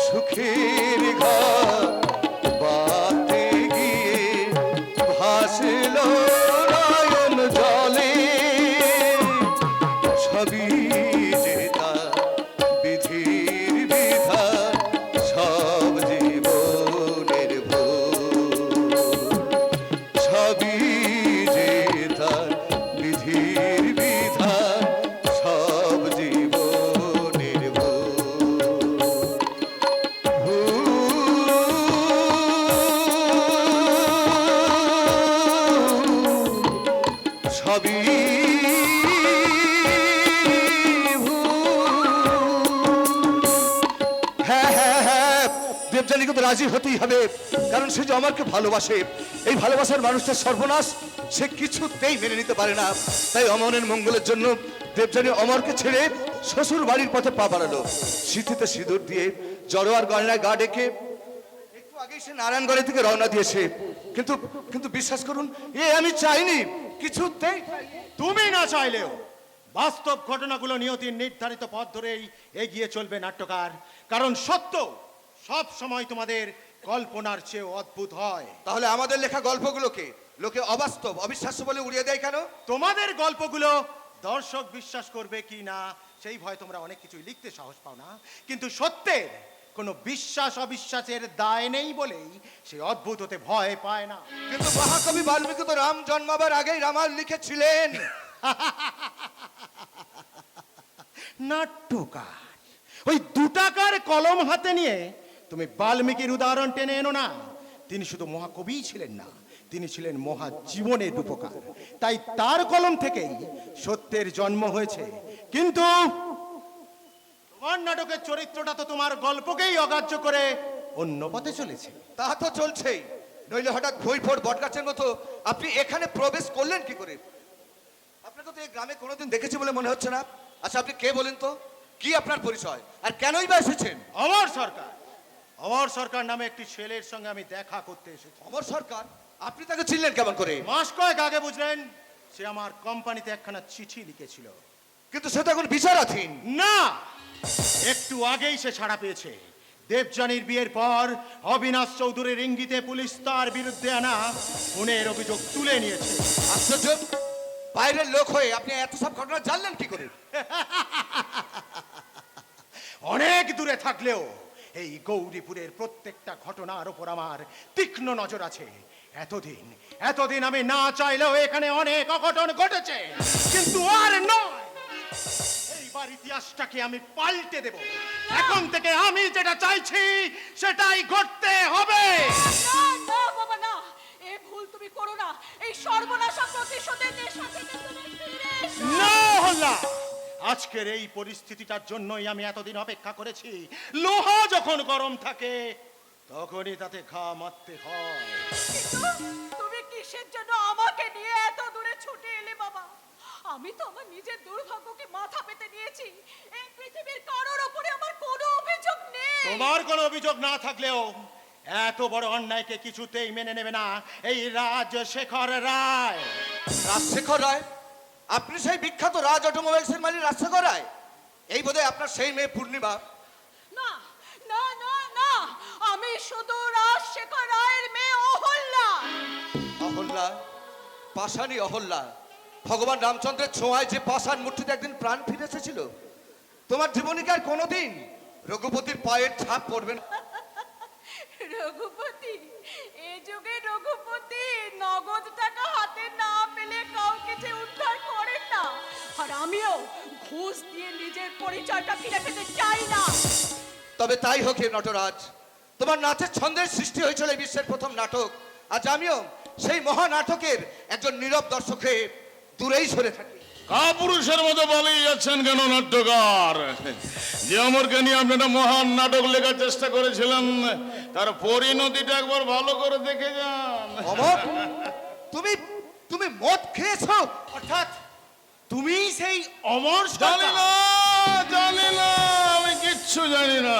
সুখের ঘর পাতে গিয়ে ভাসিল নয়ন জলে সবই যে তার বিধির বিধান সব জীবনের ভুল সবই যে তার বিধির বিধান সব জীবনের সবই দেবযানীকে তো রাজি হতেই হবে, কারণ সে যে আমাকে ভালোবাসে। এই ভালোবাসার মানুষটার সর্বনাশ সে কিছুতেই মেনে নিতে পারে না। তাই অমরের মঙ্গলের জন্য দেবযানী অমরকে ছেড়ে শ্বশুর বাড়ির পথে পা বাড়ালো। সিঁথিতে সিঁদুর দিয়ে জড়োয়ার গয়নায় গা ডেকে একটু আগেই সে নারায়ণগড়ে থেকে রওনা দিয়েছে। কিন্তু কিন্তু বিশ্বাস করুন, এ আমি চাইনি, কিছুতেই তুমি না চাইলেও বাস্তব ঘটনাগুলো নিয়তির নির্ধারিত পথ ধরেই এগিয়ে চলবে নাট্যকার, কারণ সত্য সব সময় তোমাদের কল্পনার চেয়ে অদ্ভুত হয়। তাহলে আমাদের লেখা গল্পগুলোকে লোকে অবাস্তব অবিশ্বাস্য বলে উড়িয়ে দেয় কেন? তোমাদের গল্পগুলো দর্শক বিশ্বাস করবে কি না সেই ভয় তোমরা অনেক কিছুই লিখতে সাহস পাও না, কিন্তু সত্যের কোনো বিশ্বাস অবিশ্বাসের দায় নেই বলেই সে অদ্ভুত হতে ভয় পায় না। কিন্তু মহাকবি বাল্মীকি তো রাম জন্মাবার আগেই রামায়ণ লিখেছিলেন। নাট্যকার, ওই 2 টাকার কলম হাতে নিয়ে তুমি বাল্মীকির উদাহরণ টেনে এনো না। তিনি শুধু মহাকবিই ছিলেন না, তিনি ছিলেন মহাজীবনের রূপকার। তাই তার কলম থেকেই সত্যের জন্ম হয়েছে। কিন্তু তোমার নাটকের চরিত্রটা তো তোমার গল্পকেই অগ্রাহ্য করে অন্য পথে চলেছে। তা তো চলছেই, নইলে হঠাৎ ভৈফোর বটগাছের মতো আপনি এখানে প্রবেশ করলেন কি করে? আপনাকে তো এই গ্রামে কোনোদিন দেখেছি বলে মনে হচ্ছে না। আচ্ছা, আপনি কে বলেন তো? কি আপনার পরিচয়, আর কেনই বা এসেছেন? অমর সরকার, অমর সরকার নামে একটি ছেলের সঙ্গে আমি দেখা করতে এসেছি। অমর সরকার? আপনি তাকে চিনলেন কেমন করে? মাস কয়েক আগে বুঝলেন, সে আমার কোম্পানিতে একখানা চিঠি লিখেছিল। কিন্তু সে তো এখন বিচারাধীন। না, একটু আগেই সে ছাড়া পেয়েছে। দেবযানীর বিয়ের পর অবিনাশ চৌধুরীর ইঙ্গিতে পুলিশ তার বিরুদ্ধে আনা খুনের অভিযোগ তুলে নিয়েছে। আশ্চর্য, বাইরের লোক হয়ে আপনি এত সব ঘটনা জানলেন কি করে? অনেক দূরে থাকলেও এই গৌরীপুরের প্রত্যেকটা ঘটনার উপর আমার তীক্ষ্ণ নজর আছে। এতদিন আমি না চাইলেও এখানে অনেক অঘটন ঘটেছে, কিন্তু আর নয়। এইবার ইতিহাসটাকে আমি পাল্টে দেব। এখন থেকে আমি যেটা চাইছি সেটাই ঘটতে হবে। না না বাবা না, এই ভুল তুমি করো না। এই সর্বনাশা প্রতিশোধের নেশা থেকে তুমি ফিরে এসো। না হল্লা, আজকের এই পরিস্থিতিটার জন্যই আমি এতদিন অপেক্ষা করেছি। লোহা যখন গরম থাকে তখনই তাতে ঘা মারতে হয়। কিন্তু তুমি কিসের জন্য আমাকে নিয়ে এত দূরে ছুটে এলে বাবা? আমি তো আমার নিজের দুর্ভাগ্যকে মাথা পেতে নিয়েছি। এই পৃথিবীর কারোর উপরে আমার কোনো অভিযোগ নেই। তোমার কোনো অভিযোগ না থাকলেও এত বড় অন্যায়কে কিছুতেই মেনে নেবে না এই রাজশেখর রায়। রাজশেখর রায়? আপনি সেই বিখ্যাত রাজ অটোমোবাইলসের মালিক রাজশেখর রায়? এই বোধহয় আপনার সেই মেয়ে পূর্ণিমা। না না না না, আমি শুধু রাজশেখর রায়ের মেয়ে অহল্যা। অহল্যা? পাষাণী অহল্যা? ভগবান রামচন্দ্রের ছোঁয়ায় যে পাষাণ মূর্তিতে একদিন প্রাণ ফিরে এসেছিল, তোমার জীবনীকে আর কোনোদিন রঘুপতির পায়ের ছাপ পড়বে না। রঘুপতি? এই যুগে রঘুপতি নগদ টাকা হাতে না পেলে কাউকে যে উদ্ধার করেন না। আর আমিও ঘুষ দিয়ে নিজের পরিচয়টা ফিরে পেতে চাই না। তবে তাই হোক হে নটরাজ, তোমার নাচের ছন্দের সৃষ্টি হয়েছিল এই বিশ্বের প্রথম নাটক। আজ আমিও সেই মহানাটকের একজন নীরব দর্শক হয়ে দূরেই সরে থাকি। কাপুরুষের মতো বলেই যাচ্ছেন কেন নাট্যকার? যে অমরকে নিয়ে আপনি একটা মহান নাটক লেখার চেষ্টা করেছিলেন, তার পরিণতিটা একবার ভালো করে দেখে যান। অমর, তুমি তুমি মদ খেয়েছো? অর্থাৎ তুমি সেই অমর জানি সরকার? না, জানি না, আমি কিচ্ছু জানি না।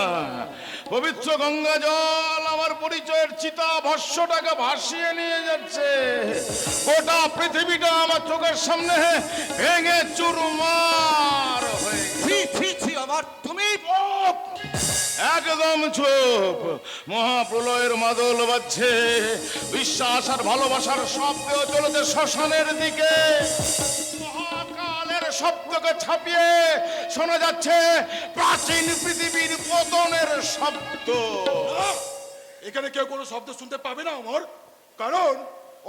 পবিত্র গঙ্গা জল আমার পরিচয়ের চিতা ভস্যটাকে ভাসিয়ে নিয়ে যাচ্ছে। গোটা পৃথিবীটা আমার চোখের সামনে ভেঙে চুরমার হয়ে গেছে। ছি ছি ছি অমর, তুমি একদম চুপ। মহাপ্রলয়ের মাদল বাজছে, বিশ্বাস আর ভালোবাসার শব্দ চলেছে শ্মশানের দিকে। মহাকালের শব্দকে ছাপিয়ে শোনা যাচ্ছে প্রাচীন পৃথিবীর পতনের শব্দ। এখানে কেউ কোনো শব্দ শুনতে পাবে না অমর, কারণ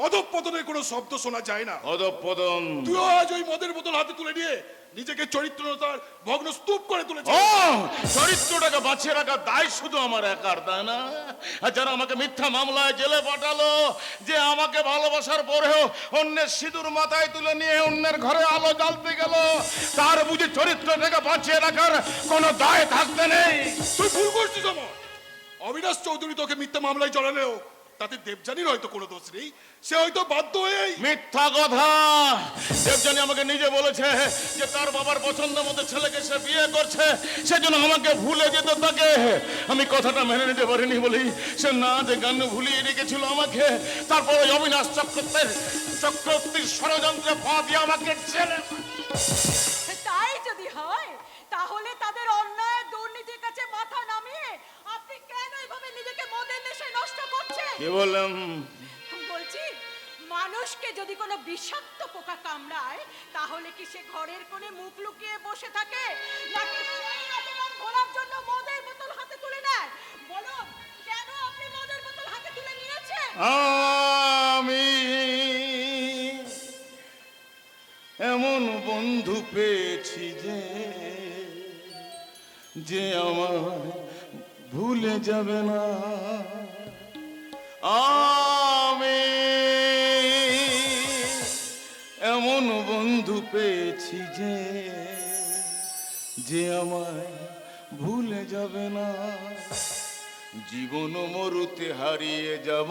অধঃপতনের কোনো শব্দ শোনা যায় না। অধঃপতন? তুইও আজ ওই মদের বোতল হাতে তুলে নিয়ে নিজেকে চরিত্রতার ভগ্ন স্তূপ করে তুলেছিস। ও, চরিত্রটাকে বাঁচিয়ে রাখার দায় শুধু আমার একার, তাই না? আর যারা আমাকে মিথ্যা মামলায় জেলে পাঠালো, যে আমাকে ভালোবাসার পরেও অন্যের সিঁদুর মাথায় তুলে নিয়ে অন্যের ঘরে আলো জ্বালতে গেল, তার বুঝি চরিত্রটাকে বাঁচিয়ে রাখার কোনো দায় থাকতে নেই? তুই ভুল করছিস অমর। অবিনাশ চৌধুরী তোকে মিথ্যা মামলায় জড়ালেও তাতে দেবযানীর হয়তো কোনো দোষ নেই। সে হয়তো বাধ্য হয়েই। মিথ্যা কথা। দেবযানী আমাকে নিজে বলেছে যে তার বাবার পছন্দ মতো ছেলেকে সে বিয়ে করছে, সেজন্য আমাকে ভুলে যেত তাকে। আমি কথাটা মেনে নিতে পারিনি বলেই সে না যে গান ভুলিয়ে রেখেছিল আমাকে। তারপরে অবিনাশ চক্রবর্তীর ষড়যন্ত্রে পা দিয়ে আমাকে জেলে। তাই যদি হয় তাহলে তাদের অন্যায় দুর্নীতির কাছে মাথা নামিয়ে আপনি কেন এভাবে নিজেকে মদের নেশায় নষ্ট করছেন? কি বললাম? বলছি, মানুষকে যদি কোনো বিষাক্ত পোকা কামড়ায় তাহলে কি সে ঘরের কোণে মুখ লুকিয়ে বসে থাকে, নাকি সেই অপমান ভোলার জন্য মদের বোতল হাতে তুলে নেয়? বলুন, কেন আপনি মদের বোতল হাতে তুলে নিয়েছেন? আমি এমন বন্ধু পেয়েছি যে আমার ভুলে যাবে না। আমি এমন বন্ধু পেয়েছি যে আমায় ভুলে যাবে না। জীবন মরুতে হারিয়ে যাব,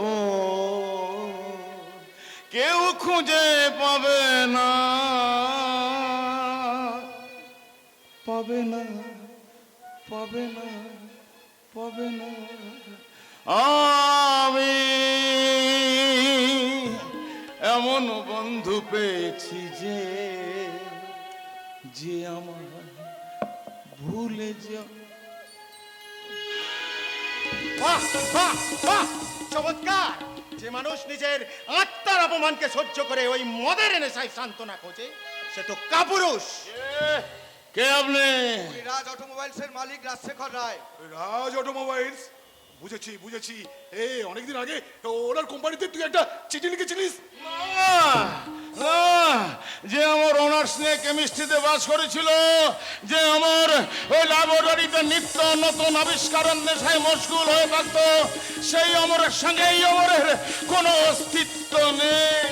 কেউ খুঁজে পাবে না, পাবে না, পাবে না, পাবে না। আমি এমন বন্ধু পেয়েছি যে আমার ভুলে যাব। বাহ বাহ বাহ, চমৎকার! যে মানুষ নিজের আত্মার অপমানকে সহ্য করে ওই মদের নেশায় সান্ত্বনা খোঁজে, সে তো কাপুরুষ। কে আপনি? রাজ অটোমোবাইলসের মালিক রাজশেখর রায়। রাজ অটোমোবাইলস, বুঝেছি বুঝেছি। অনেকদিন আগে ওনার কোম্পানিতে তুই একটা চিঠি লিখেছিলিস। যে আমার অনার্স নিয়ে কেমিস্ট্রিতে বাস করেছিল, যে আমার ওই ল্যাবরেটরিতে নিত্য নতুন আবিষ্কারের নেশায় মশগুল হয়ে থাকতো, সেই অমরের সঙ্গে এই অমরের কোনো অস্তিত্ব নেই।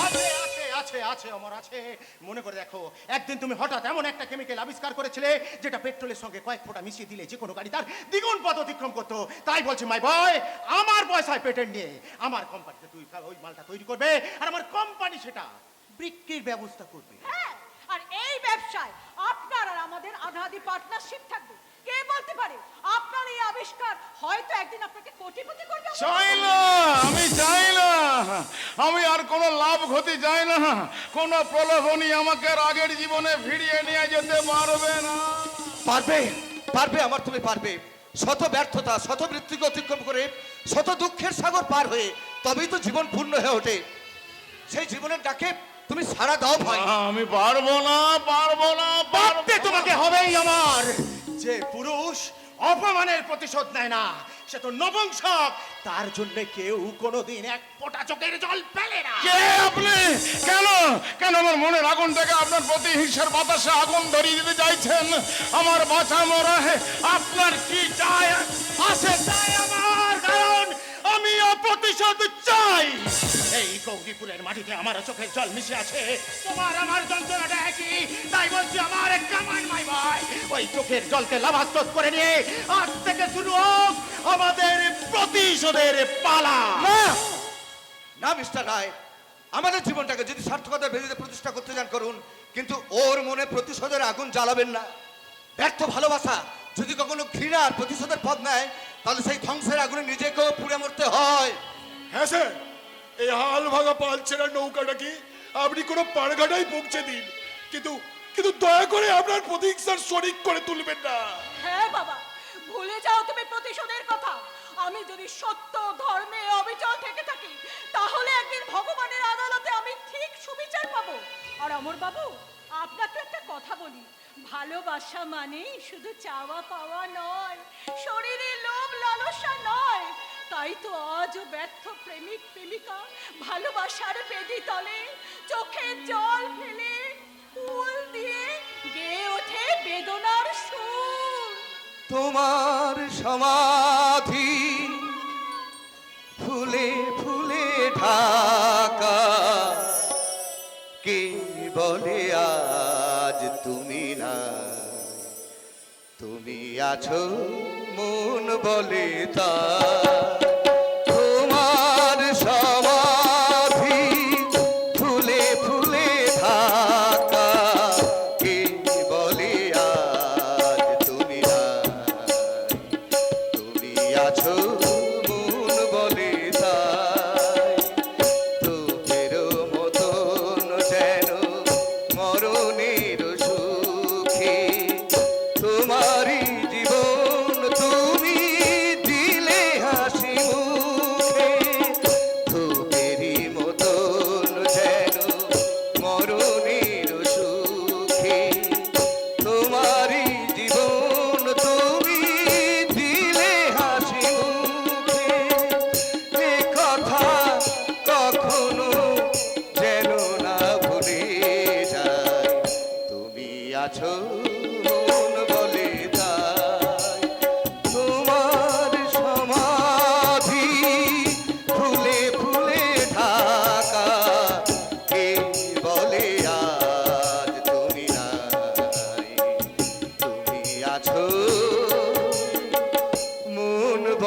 আছে আছে আছে আছে অমর আছে। মনে করে দেখো, একদিন তুমি হঠাৎ এমন একটা কেমিক্যাল আবিষ্কার করেছিলে যেটা পেট্রোলের সঙ্গে কয়েক ফোঁটা মিশিয়ে দিলে যে কোনো গাড়ি তার দ্বিগুণ পথ অতিক্রম করতো। তাই বলছি মাই বয়, আমার পয়সায় পেটেন্ট নিয়ে আমার কোম্পানিতে তুই ওই মালটা তৈরি করবে, আর আমার কোম্পানি সেটা বিক্রির ব্যবস্থা করবে। হ্যাঁ, আর এই ব্যবসায় আপনার আর আমাদের আধা আধি পার্টনারশিপ থাকবে। কে বলতে পারে আপনার এই আবিষ্কার হয়তো একদিন আপনাকে কোটিপতি করবে? চাই না, আমি চাই না। আমি আর কোনো লাভ ক্ষতি চাই না। কোনো প্রলোভনই আমাকে আগের জীবনে ফিরিয়ে নিয়ে যেতে পারবে না। পারবে, পারবে আমার, তুমি পারবে। শত ব্যর্থতা, শত মৃত্যুকে অতিক্রম করে, শত দুঃখের সাগর পার হয়ে তবেই তো জীবন পূর্ণ হয়ে ওঠে। সেই জীবনের ডাকে তুমি সাড়া দাও ভাই। আমি পারবো না, পারবো না, পারতে তোমাকে হবেই আমার। যে পুরুষ অপমানের প্রতিশোধ নেয় না, সে তো নপুংসক। তার জন্য কেউ কোনোদিন এক ফোঁটা চোখের জল ফেলে না। কে আপনি? কেন কেন আমার মনের আগুন থেকে আপনার প্রতি হিংসার বাতাসে আগুন ধরিয়ে দিতে চাইছেন? আমার বাঁচা মরা আপনার কি চাই আসে? চাই আমার, কারণ আমি প্রতিশোধ চাই। এই গৌরীপুরের মাটিতে আমার চোখের জল মিশে আছে, তোমার আমার যন্ত্রণাটা একই। তাই বলছি আমার কামান মাই ভাই, ওই চোখের জলকে লাভাস্ত করে নিয়ে আজ থেকে শুরু হোক আমাদের প্রতিশোধের পালা। না মিস্টার রায়, আমাদের জীবনটাকে যদি সার্থকতার ভিত্তিতে প্রতিষ্ঠা করতে চান করুন, কিন্তু ওর মনে প্রতিশোধের আগুন জ্বালাবেন না। ব্যর্থ ভালোবাসা যদি কখনো ঘৃণার প্রতিশোধের পথ নেয়, তাহলে সেই ধ্বংসের আগুনে নিজেকেও পুড়ে মরতে হয়। হ্যাঁ স্যার, এই হাল ভাঙা পাল ছেঁড়ার নৌকাটাকে আপনি কোনো পাড়ঘাটাই পৌঁছে দিন, কিন্তু কিন্তু দয়া করে আপনার প্রতীক্ষার শরিক করে তুলবেন না। হ্যাঁ বাবা, ভুলে যাও তুমি প্রতিশোধের কথা। আমি যদি সত্য ধর্মে অবিচল থেকে থাকি, তাহলে একদিন ভগবানের আদালতে আমি ঠিক সুবিচার পাবো। আর অমর বাবু, আপনাকে একটা কথা বলি, ভালোবাসা মানে শুধু চাওয়া পাওয়া নয়, শরীরে লোভ লালসা নয়। তাই তো আজও ব্যর্থ প্রেমিক প্রেমিকা ভালোবাসার বেদি তলে চোখে জল ফেলে ফুল দিয়ে গেয়ে ওঠে বেদনার সুর। তোমার সমাধি ফুলে ফুলে ঢাকা, কে বলে আজ তুমি না? তুমি আছো মন বলে তা। তোমার সমাধি ফুলে ফুলে ঢাকা, কে বলে আজ তুমি না? তুমি আছো মন বলে তাই। তোদের মতন যেন মরণের সুখে তোমারই জীবন তুমি দিলে হাসি মুখে। তোদেরই মতন যেন মরণের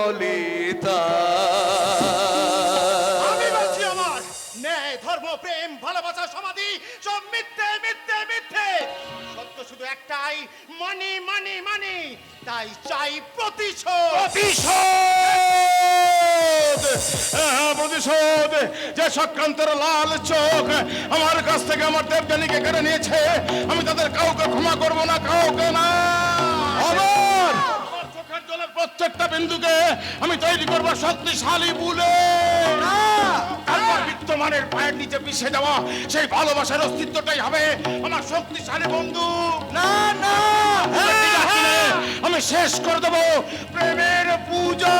ললিতা। আমি বলছি আমার ন্যায় ধর্ম প্রেম ভালোবাসা সমাধি সব মিথ্যে মিথ্যে মিথ্যে। সত্য শুধু একটাই, মানি মানি মানি। তাই চাই প্রতিশোধ। প্রতিশোধ। যে সক্রান্তের লাল চোখ আমার কাছ থেকে আমার দেবযানীকে কেড়ে নিয়েছে, আমি তাদের কাউকে ক্ষমা করব না, কাউকে না। আমার চোখের জলের প্রত্যেকটা বিন্দুকে আমি তৈরি করবো শক্তিশালী বুলে। তারপর বিত্তমানের পায়ের নিচে পিষে যাওয়া সেই ভালোবাসার অস্তিত্বটাই হবে আমার শক্তিশালী বন্ধু। না না, আমি শেষ করে দেবো প্রেমের পূজা।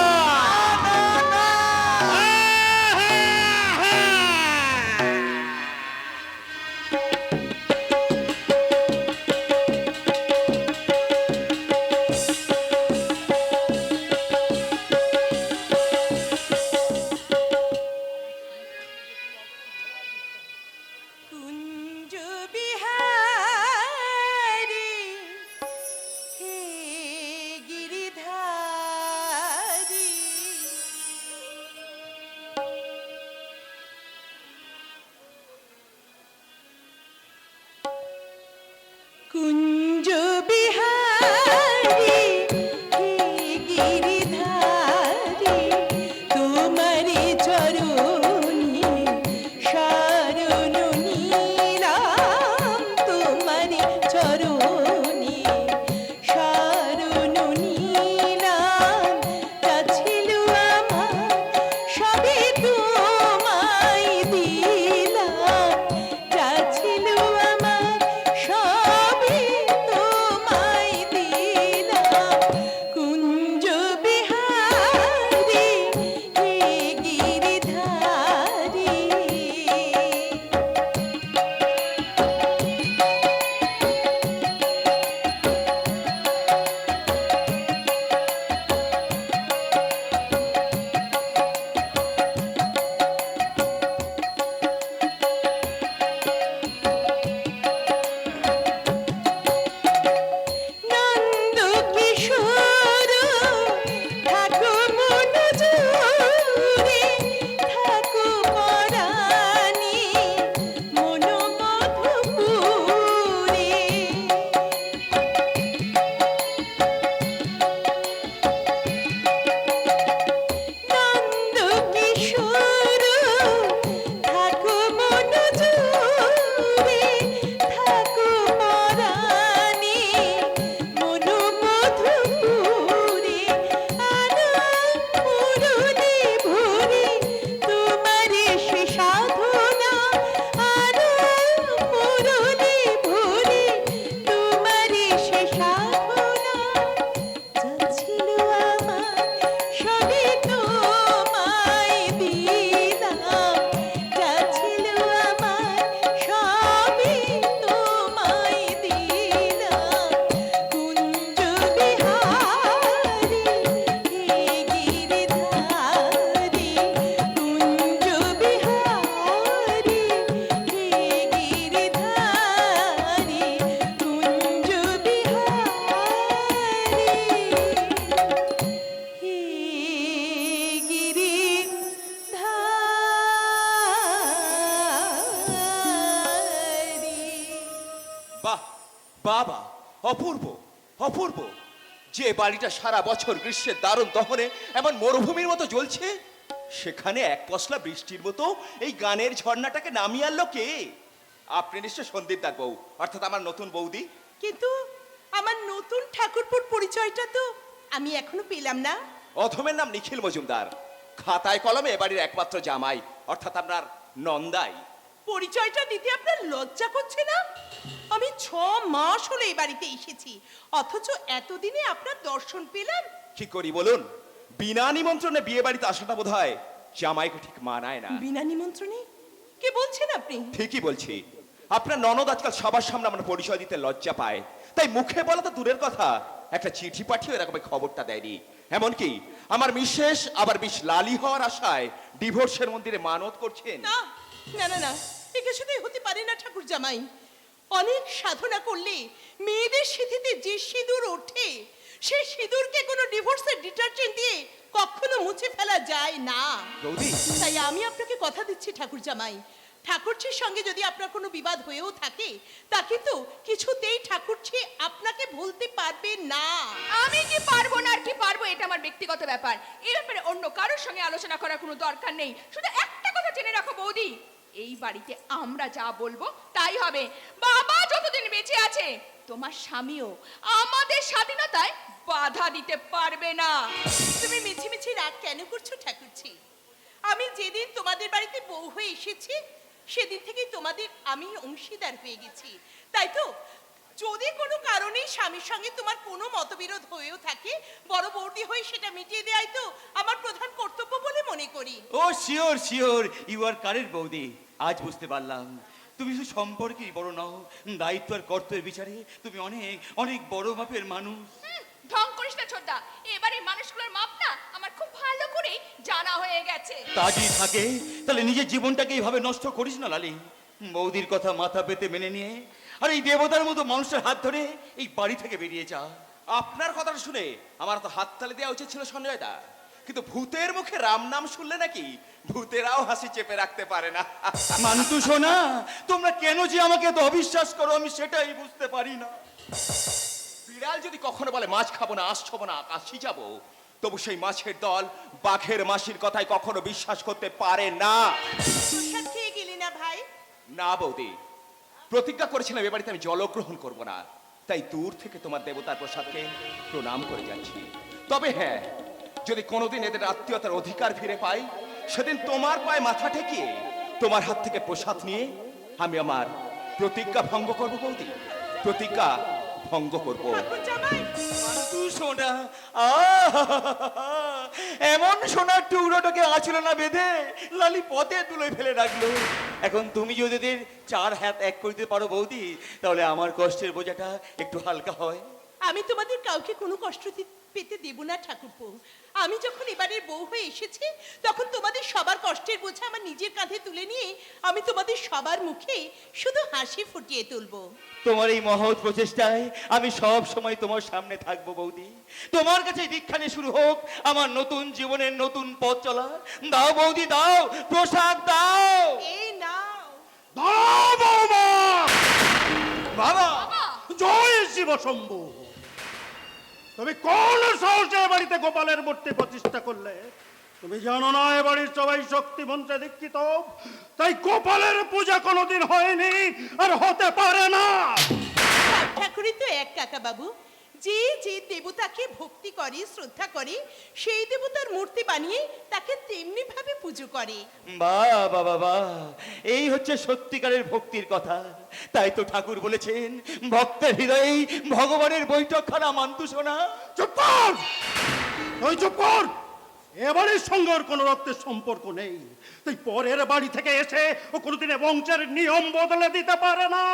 কুঞ্জ বিহারী হে গিরিধারী, কুঞ্জ বিহারী হে গিরিধারী, তোমারি চরণে শরণ নিলাম, তোমারি চরণে শরণ নিলাম। যা ছিল আমার সবই তোমায় দিলাম, যা ছিল আমার সবই তোমায় দিলাম। কুঞ্জ বিহারী হে গিরিধারী। নন্দ কিশোর থাকো মন জুড়ে, থাকো পরাণে মন মধুপুরে। নন্দ কিশোর থাকো মন জুড়ে, থাকো পরাণে মন মধুপুরে। আনন্দ পূরণে ভরে তোমার সে সাধনা, আনন্দ পূরণে ভরে তোমার সে সাধনা। যা ছিল আমার সবই তোমায় দিলাম, যা ছিল আমার সবই তোমায় দিলাম। কুঞ্জ বিহারী হে গিরিধারী, কুঞ্জ বিহারী হে গিরিধারী, কুঞ্জ বিহারী হে গিরিধারী। বাহ বাবা, অপূর্ব অপূর্ব। যে বাড়িটা সারা বছর গ্রীষ্মের দারুণ দহনে এমন মরুভূমির মতো জ্বলছে, সেখানে এক পশলা বৃষ্টির মতো এই গানের ঝর্ণাটাকে নামিয়ে আনলো কে? আপনি নিশ্চয় সন্দীপ দার বউ, অর্থাৎ আমার নতুন বৌদি। কিন্তু আমার নতুন ঠাকুরপুর পরিচয়টা তো আমি এখনো পেলাম না। অধমের নাম নিখিল মজুমদার, খাতায় কলমে এ বাড়ির একমাত্র জামাই, অর্থাৎ আপনার নন্দাই। পরিচয়টা দিতে আপনার লজ্জা করছে না? আমি 6 মাস হলো এই বাড়িতে এসেছি, অথচ এতদিনে আপনার দর্শন পেলাম। কি করি বলুন, বিনা নিমন্ত্রণে বিয়ে বাড়িতে আসাটা বোধ হয় জামাইকে ঠিক মানায় না। বিনা নিমন্ত্রণে? কে বলছেন আপনি? ঠিকই বলছি। আপনার ননদ আজকাল সবার সামনে আমার পরিচয় দিতে লজ্জা পায়, তাই মুখে বলা তো দূরের কথা, একটা চিঠি পাঠিয়ে এরকম খবরটা দেয়নি। এমনকি আমার মিসেস আবার বিষ লালি হওয়ার আশায় ডিভোর্সের মন্দিরে মানত করছেন। না না না না, এ কিছুতেই হতে পারে না ঠাকুর জামাই। অনেক সাধনা করলে মেয়েদের সিঁথিতে যে সিঁদুর ওঠে, সেই সিঁদুরকে কোনো ডিভোর্সের ডিটারজেন্ট দিয়ে কখনো মুছে ফেলা যায় না। বৌদি তাই আমি আপনাকে কথা দিচ্ছি ঠাকুর জামাই, ঠাকুরছির সঙ্গে যদি আপনার কোনো বিবাদ হয়েও থাকে তা কিন্তু কিছুতেই ঠাকুরছি আপনাকে ভুলতে পারবে না। আমি কি পারবো না আর কি পারবো এটা আমার ব্যক্তিগত ব্যাপার, এই ব্যাপারে অন্য কারোর সঙ্গে আলোচনা করার কোনো দরকার নেই। শুধু একটা কথা জেনে রাখো বৌদি, এই বাড়িতে আমরা যা বলবো তাই হবে। বাবা যতদিন বেঁচে আছে তোমার স্বামীও আমাদের স্বাধীনতায় বাধা দিতে পারবে না। তুমি মিছিমিছি রাগ কেন করছো ঠাকুরছি? আমি যেদিন তোমাদের বাড়িতে বউ হয়ে এসেছি সেদিন থেকেই তোমাদের আমি অংশীদার হয়ে গেছি, তাই তো? যদি কোনো কারণে স্বামীর সঙ্গে তোমার কোনো মতবিরোধ হয়েও থাকে, বড় বৌদি হয়ে সেটা মিটিয়ে দেওয়াই তো আমার প্রধান কর্তব্য বলে মনে করি। Oh sure sure, you are correct বৌদি। আজ বুঝতে পারলাম তুমি শুধু সম্পর্কেই বড় নও, দায়িত্ব আর কর্তব্যের বিচারে তুমি অনেক অনেক বড় মাপের মানুষ। ঢং করিস না ছোটদা, এবারে মানুষগুলোর মাপ না আমার খুব ভালো করে জানা হয়ে গেছে। তা যদি থাকে তাহলে নিজের জীবনটাকে এইভাবে নষ্ট করিস না লালি। বৌদির কথা মাথা পেতে মেনে নিয়ে আর এই দেবতার মতো মানুষের হাত ধরে এই বাড়ি থেকে বেরিয়ে যা। আপনার কথাটা শুনে আমার তো হাততালি দেওয়া উচিত ছিল সঞ্জয় দা, কিন্তু ভূতের মুখে রাম নাম শুনলে নাকি ভূতেরাও হাসি চেপে রাখতে পারে না। মান্তু শোনা, তোমরা কেন যে আমাকে এত অবিশ্বাস করো আমি সেটাই বুঝতে পারি না। বিড়াল যদি কখনো বলে মাছ খাবো না, আঁশ খাবো না, কাশি যাবো, তবু সেই মাছের দল বাঘের মাসির কথায় কখনো বিশ্বাস করতে পারে না। প্রসাদ খেয়ে গেলি না ভাই? না বৌদি, প্রতিজ্ঞা করেছিলাম এ বাড়িতে আমি জলগ্রহণ করব না, তাই দূর থেকে তোমার দেবতার প্রসাদকে প্রণাম করে যাচ্ছি। তবে হ্যাঁ, যদি কোনোদিন এদের আত্মীয়তার অধিকার ফিরে পাই, সেদিন তোমার পায়ে মাথা ঠেকিয়ে তোমার হাত থেকে প্রসাদ নিয়ে আমি আমার প্রতিজ্ঞা ভঙ্গ করব বৌদি, প্রতিজ্ঞা ভঙ্গ করব। ঠাকুর জামাই, সোনা এমন সোনার টুকরোটাকে আঁচলে না বেঁধে লালি পথে তুলে ফেলে রাখলো। এখন তুমি যদি এদের চার হাত এক করতে পারো বৌদি, তাহলে আমার কষ্টের বোঝাটা একটু হালকা হয়। আমি তোমাদের কাউকে কোনো কষ্ট পেতে দেব না ঠাকুরপো। আমি যখন এবারের বউ হয়ে এসেছি তখন তোমাদের সবার কষ্টের বোঝা আমার নিজের কাঁধে তুলে নিয়ে আমি তোমাদের সবার মুখে শুধু হাসি ফুটিয়ে তুলবো। তোমার এই মহৎ প্রচেষ্টায় আমি সব সময় তোমার সামনে থাকবো বৌদি। তোমার কাছে দীক্ষা নিয়ে শুরু হোক আমার নতুন জীবনের নতুন পথ চলা। দাও বৌদি দাও, প্রসাদ দাও। এই নাও। দাও বৌমা। বাবা জয় শিব শম্ভু। তুমি কোন সাহসে এ বাড়িতে গোপালের মূর্তি প্রতিষ্ঠা করলে? তুমি জানো না এ বাড়ির সবাই শক্তি মন্ত্রে দীক্ষিত, তাই গোপালের পূজা কোনোদিন হয়নি আর হতে পারে না। ঠাকুরই তো এক কাকা বাবু, যে যে দেবতাকে ভক্তি করে শ্রদ্ধা করে সেই দেবতার মূর্তি বানিয়ে তাকে তেমনি ভাবে পুজো করে। বাহ বাবা বাহ, এই হচ্ছে সত্যিকারের ভক্তির কথা। তাই তো ঠাকুর বলেছেন ভক্তের হৃদয়ে ভগবানের বৈঠকখানা মান্তু শোনা। চুপ কর, ওই চুপ কর। এ বাড়ির সঙ্গে ওর কোনো রক্তের সম্পর্ক নেই, তাই পরের বাড়ি থেকে এসে ও কোনোদিন এ বংশের নিয়ম বদলে দিতে পারে না।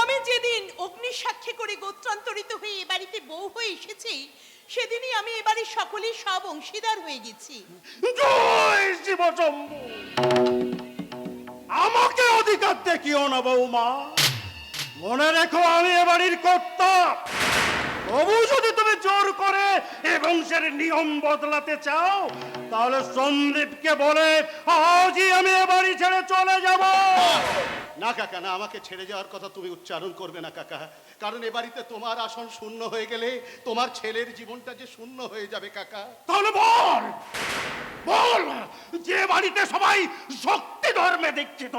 আমি যেদিন অগ্নি সাক্ষী করে গোত্রান্তরিত হয়ে এ বাড়িতে বউ হয়ে এসেছি সেদিনই আমি এ বাড়ির সকলের সব অংশীদার হয়ে গেছি। জয় শিব শম্ভু। আমাকে অধিকার দেখিও না বৌমা, মনে রেখো আমি এ বাড়ির কর্তা। তবু যদি তুমি জোর করে এ বংশের নিয়ম বদলাতে চাও তাহলে সন্দীপকে বলে আজই আমি এ বাড়ি ছেড়ে চলে যাব। না কাকা না, আমাকে ছেড়ে যাওয়ার কথা তুমি উচ্চারণ করবে না কাকা, কারণ এ বাড়িতে তোমার আসন শূন্য হয়ে গেলে তোমার ছেলের জীবনটা যে শূন্য হয়ে যাবে কাকা। তাহলে বল বল, যে বাড়িতে সবাই শক্তি ধর্মে দীক্ষিত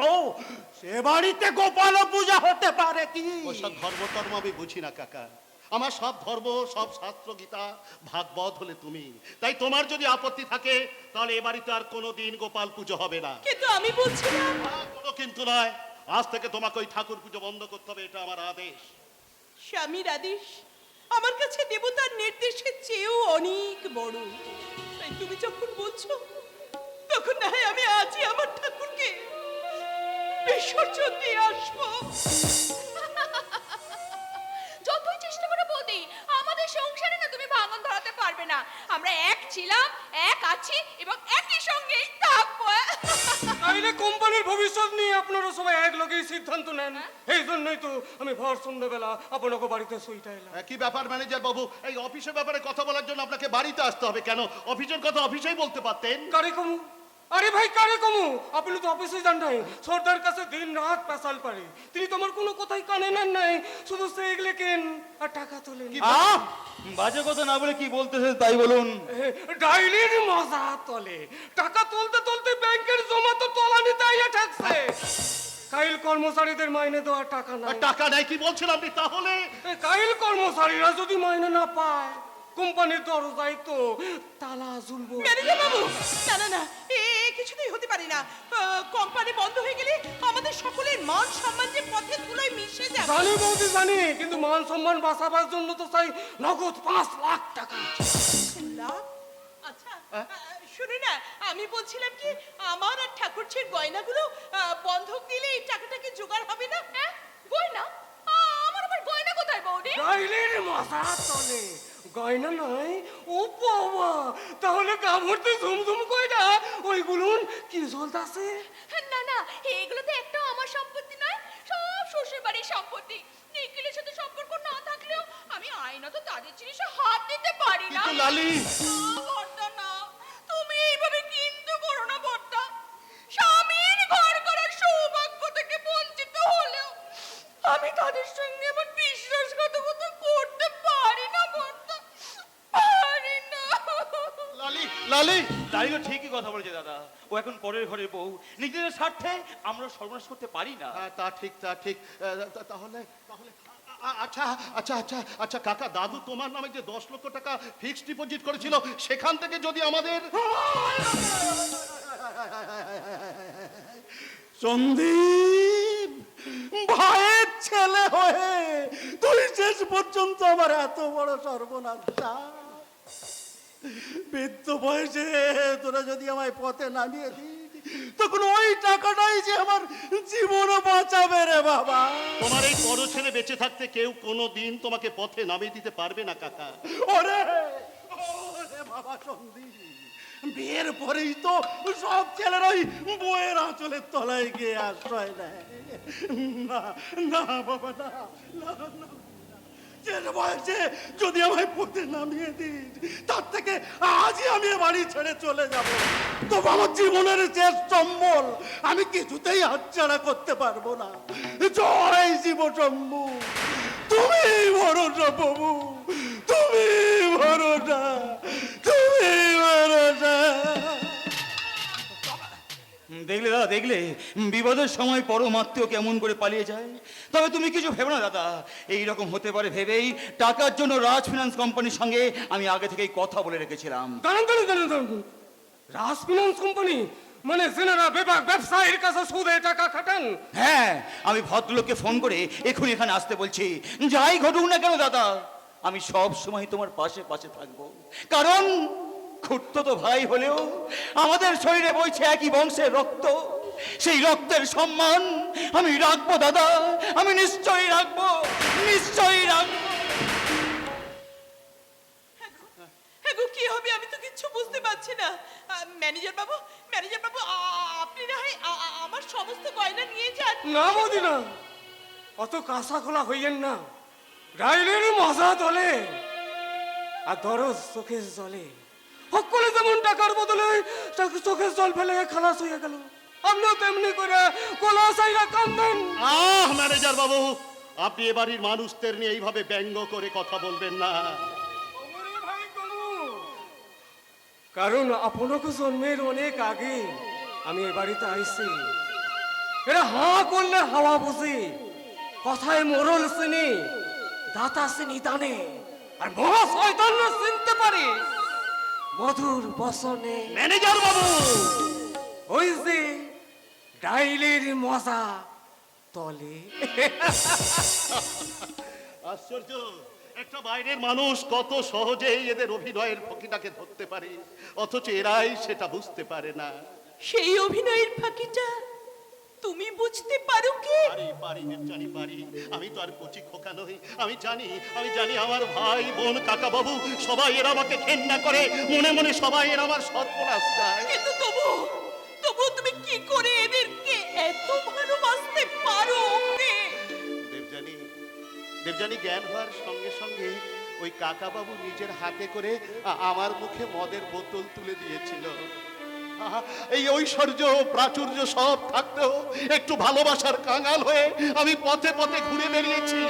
সে বাড়িতে গোপাল পূজা হতে পারে কি? ওসব ধর্ম টর্ম আমি বুঝি না কাকা, আমার সব ধর্ম সব শাস্ত্র গীতা ভাগবত হলে তুমি, তাই তোমার যদি আপত্তি থাকে তাহলে এ বাড়িতে আর কোনোদিন গোপাল পুজো হবে না। কিন্তু আমি বলছিলাম কোনো কিন্তু নয়, আজ থেকে তোমাকে ওই ঠাকুর পুজো বন্ধ করতে হবে, এটা আমার আদেশ। স্বামীর আদেশ আমার কাছে দেবতার নির্দেশের চেয়েও অনেক বড়, তাই তুমি যখন বলছো তখন না হয় আমি আজই আমার ঠাকুরকে বিসর্জন দিয়ে আসবো। যতই চেষ্টা করে বৌদি, আমাদের সংসারে না তুমি ভাঙন ধরাতে পারবে না। আমরা এক ছিলাম, এক আছি এবং একই সঙ্গেই থাকবো। তাইলে কোম্পানির ভবিষ্যৎ নিয়ে আপনারা সবাই এক লগেই সিদ্ধান্ত নেন। এই জন্যই তো আমি ভর সন্ধ্যাবেলা আপনাকে বাড়িতে শুইটা এলাম। কি ব্যাপার ম্যানেজার বাবু, এই অফিসের ব্যাপারে কথা বলার জন্য আপনাকে বাড়িতে আসতে হবে কেন? অফিসের কথা অফিসেই বলতে পারতেন। কারে কমু? আরে ভাই কারে কমু? আপনি তো অফিসে যান নাই, সর্দার কাছে দিন রাত পেশাল পারে। তিনি তো আমার কোনো কথাই কানে নেন নাই, শুধু সেই লেখেন আর টাকা তোলেন। বাজে কথা না বলে কি বলতেছেন তাই বলুন। ডাইলির মজা তলে, টাকা তুলতে তুলতে ব্যাংকের জমা তো তোলানি তাইয়া ঠাকছে। কাইল কর্মচারীদের মাইনে দেওয়ার টাকা নাই। টাকা নাই কি বলছেন আপনি? তাহলে কাইল কর্মচারীরা যদি মাইনে না পায়, কোম্পানির দরজায় তো তালা ঝুলবো। ম্যানেজার বাবু, না না না, এ কিছুতেই হতে পারে না। কোম্পানি বন্ধ হয়ে গেলে আমাদের সকলের মান সম্মান যে পথে ধুলোয় মিশে যাবে। জানি বৌদি জানি, কিন্তু মান সম্মান বাঁচাবার জন্য তো চাই নগদ 5 লাখ টাকা। লাখ? আচ্ছা, শুনে না, আমি বলছিলাম কি, আমার আর ঠাকুরছির গয়নাগুলো বন্ধক দিলে এই টাকাটা কি জোগাড় হবে না? হ্যাঁ গয়না? আমার আবার গয়না কোথায় বৌদি? ডাইলির মজা তলে গয়না নয়? ও বাবা, তাহলে কামড়তে ঝুমঝুম কইরা ওইগুলোন কি জ্বলতাছে? না না, এগুলো তো একটা আমার সম্পত্তি নয়, সব শ্বশুর বাড়ির সম্পত্তি। নিখিলের সাথে সম্পর্ক না থাকলেও আমি আইনত তাদের জিনিসে হাত দিতে পারি না। কিন্তু লালি, না বর্দা না, তুমি এইভাবে কিন্তু করো না বর্দা। স্বামীর ঘর করার সৌভাগ্য থেকে বঞ্চিত হলেও আমি তাদের সঙ্গে আমার বিশ্বাসঘাতকতা করতে পারি না বর্দা, পারি না। লালি, লালি, লালিও ঠিকই কথা বলেছে দাদা। ও এখন পরের ঘরের বউ, নিজেদের স্বার্থে আমরা সর্বনাশ করতে পারি না। তা ঠিক, তা ঠিক। তাহলে তাহলে আচ্ছা আচ্ছা আচ্ছা আচ্ছা কাকা, দাদু তোমার নামে যে 10 লক্ষ টাকা ফিক্সড ডিপোজিট করেছিল, সেখান থেকে যদি আমাদের সন্দীপ, ভাইয়ের ছেলে হয়ে তুই শেষ পর্যন্ত আমার এত বড় সর্বনাশ। বৃদ্ধ বয়সে তোরা যদি আমায় পথে নামিয়ে দিস, তখন ওই টাকাটাই যে আমার জীবন বাঁচাবে রে বাবা। তোমার এই বড় ছেলে বেঁচে থাকতে কেউ কোনো দিন তোমাকে পথে নামিয়ে দিতে পারবে না কাকা। ওরে ওরে বাবা সন্দীপ, বিয়ের পরেই তো সব ছেলেরাই বইয়ের আঁচলের তলায় গিয়ে আশ্রয় নেয়। না না বাবা, না না না, শেষ বয়সে যদি আমায় পথে নামিয়ে দিস, তার থেকে আজই আমি এ বাড়ি ছেড়ে চলে যাব। তবু আমার জীবনের শেষ সম্বল আমি কিছুতেই হাতছাড়া করতে পারবো না। জয় শিব শম্ভু, তুমি ভরসা প্রভু, তুমি ভরসা, তুমি ভরসা। দেখলে দাদা, দেখলে বিপদের সময় পরম আত্মীয় কেমন করে পালিয়ে যায়। তবে তুমি কিছু ভেবো না দাদা, এই রকম হতে পারে ভেবেই টাকার জন্য রাজ ফিনান্স কোম্পানির সঙ্গে আমি আগে থেকেই কথা বলে রেখেছিলাম। দাঁড়ান দাঁড়ান দাঁড়ান দাঁড়ান, রাজ ফিনান্স কোম্পানি মানে যেনারা ব্যবসায়ীর কাছে সুদে টাকা খাটান? হ্যাঁ, আমি ভদ্রলোককে ফোন করে এখনই এখানে আসতে বলছি। যাই ঘটুক না কেন দাদা, আমি সব সময় তোমার পাশে পাশে থাকবো। কারণ খুঁড়তো ভাই হলেও আমাদের শরীরে বইছে একই বংশের রক্ত। সেই রক্তের সম্মান আমি রাখবো দাদা, আমি নিশ্চয়ই রাখবো, নিশ্চয়ই রাখবো। হ্যাঁ গো, কি হবে আমি তো কিচ্ছু বুঝতে পারছি না। ম্যানেজার বাবু, ম্যানেজার বাবু, আপনি না হয় আমার সমস্ত গয়না নিয়ে যান। না বৌদি না, অত কাঁচা খোলা হইয়েন না। রাইলের মজা তোলে আর দরজ চোখের জলে। সকলে যেমন টাকার বদলে চোখের জল ফেলে খালাস হয়ে গেল, আপনিও তেমনি করে কোলা সাইরা কান্দেন। ম্যানেজার বাবু, আপনি এ বাড়ির মানুষদের নিয়ে এইভাবে ব্যঙ্গ করে কথা বলবেন না। কারণ আপনাকে জন্মের অনেক আগে আমি এ বাড়িতে আইছি। এরা হাঁ করলে হাওয়া বুঝি, কথায় মোরল চিনি, দাতা চিনি দানে, আর মহা শয়তান চিনতে পারি মধুর বসনে। ম্যানেজার বাবু, ওই যে ডাইলির মজা তলে। আশ্চর্য, একটা বাইরের মানুষ কত সহজেই এদের অভিনয়ের ফকিটাকে ধরতে পারে, অথচ এরাই সেটা বুঝতে পারে না। সেই অভিনয়ের ফাঁকিটা তুমি বুঝতে পারো কি? পারি জানি পারি। আমি তো আর কচি খোকা নই। আমি জানি আমার ভাই বোন কাকা বাবু সবাই এরা আমাকে ঘেন্না করে, মনে মনে সবাই এরা আমার সর্বনাশ চায়। কিন্তু তবু তবু তুমি কি করে এদেরকে এত ভালোবাসতে পারো? দেবযানী, দেবযানী জ্ঞান হওয়ার সঙ্গে সঙ্গে ওই কাকা বাবু নিজের হাতে করে আমার মুখে মদের বোতল তুলে দিয়েছিল। এই ঐশ্বর্য প্রাচুর্য সব থাকতেও একটু ভালোবাসার কাঙাল হয়ে আমি পথে পথে ঘুরে বেরিয়েছি।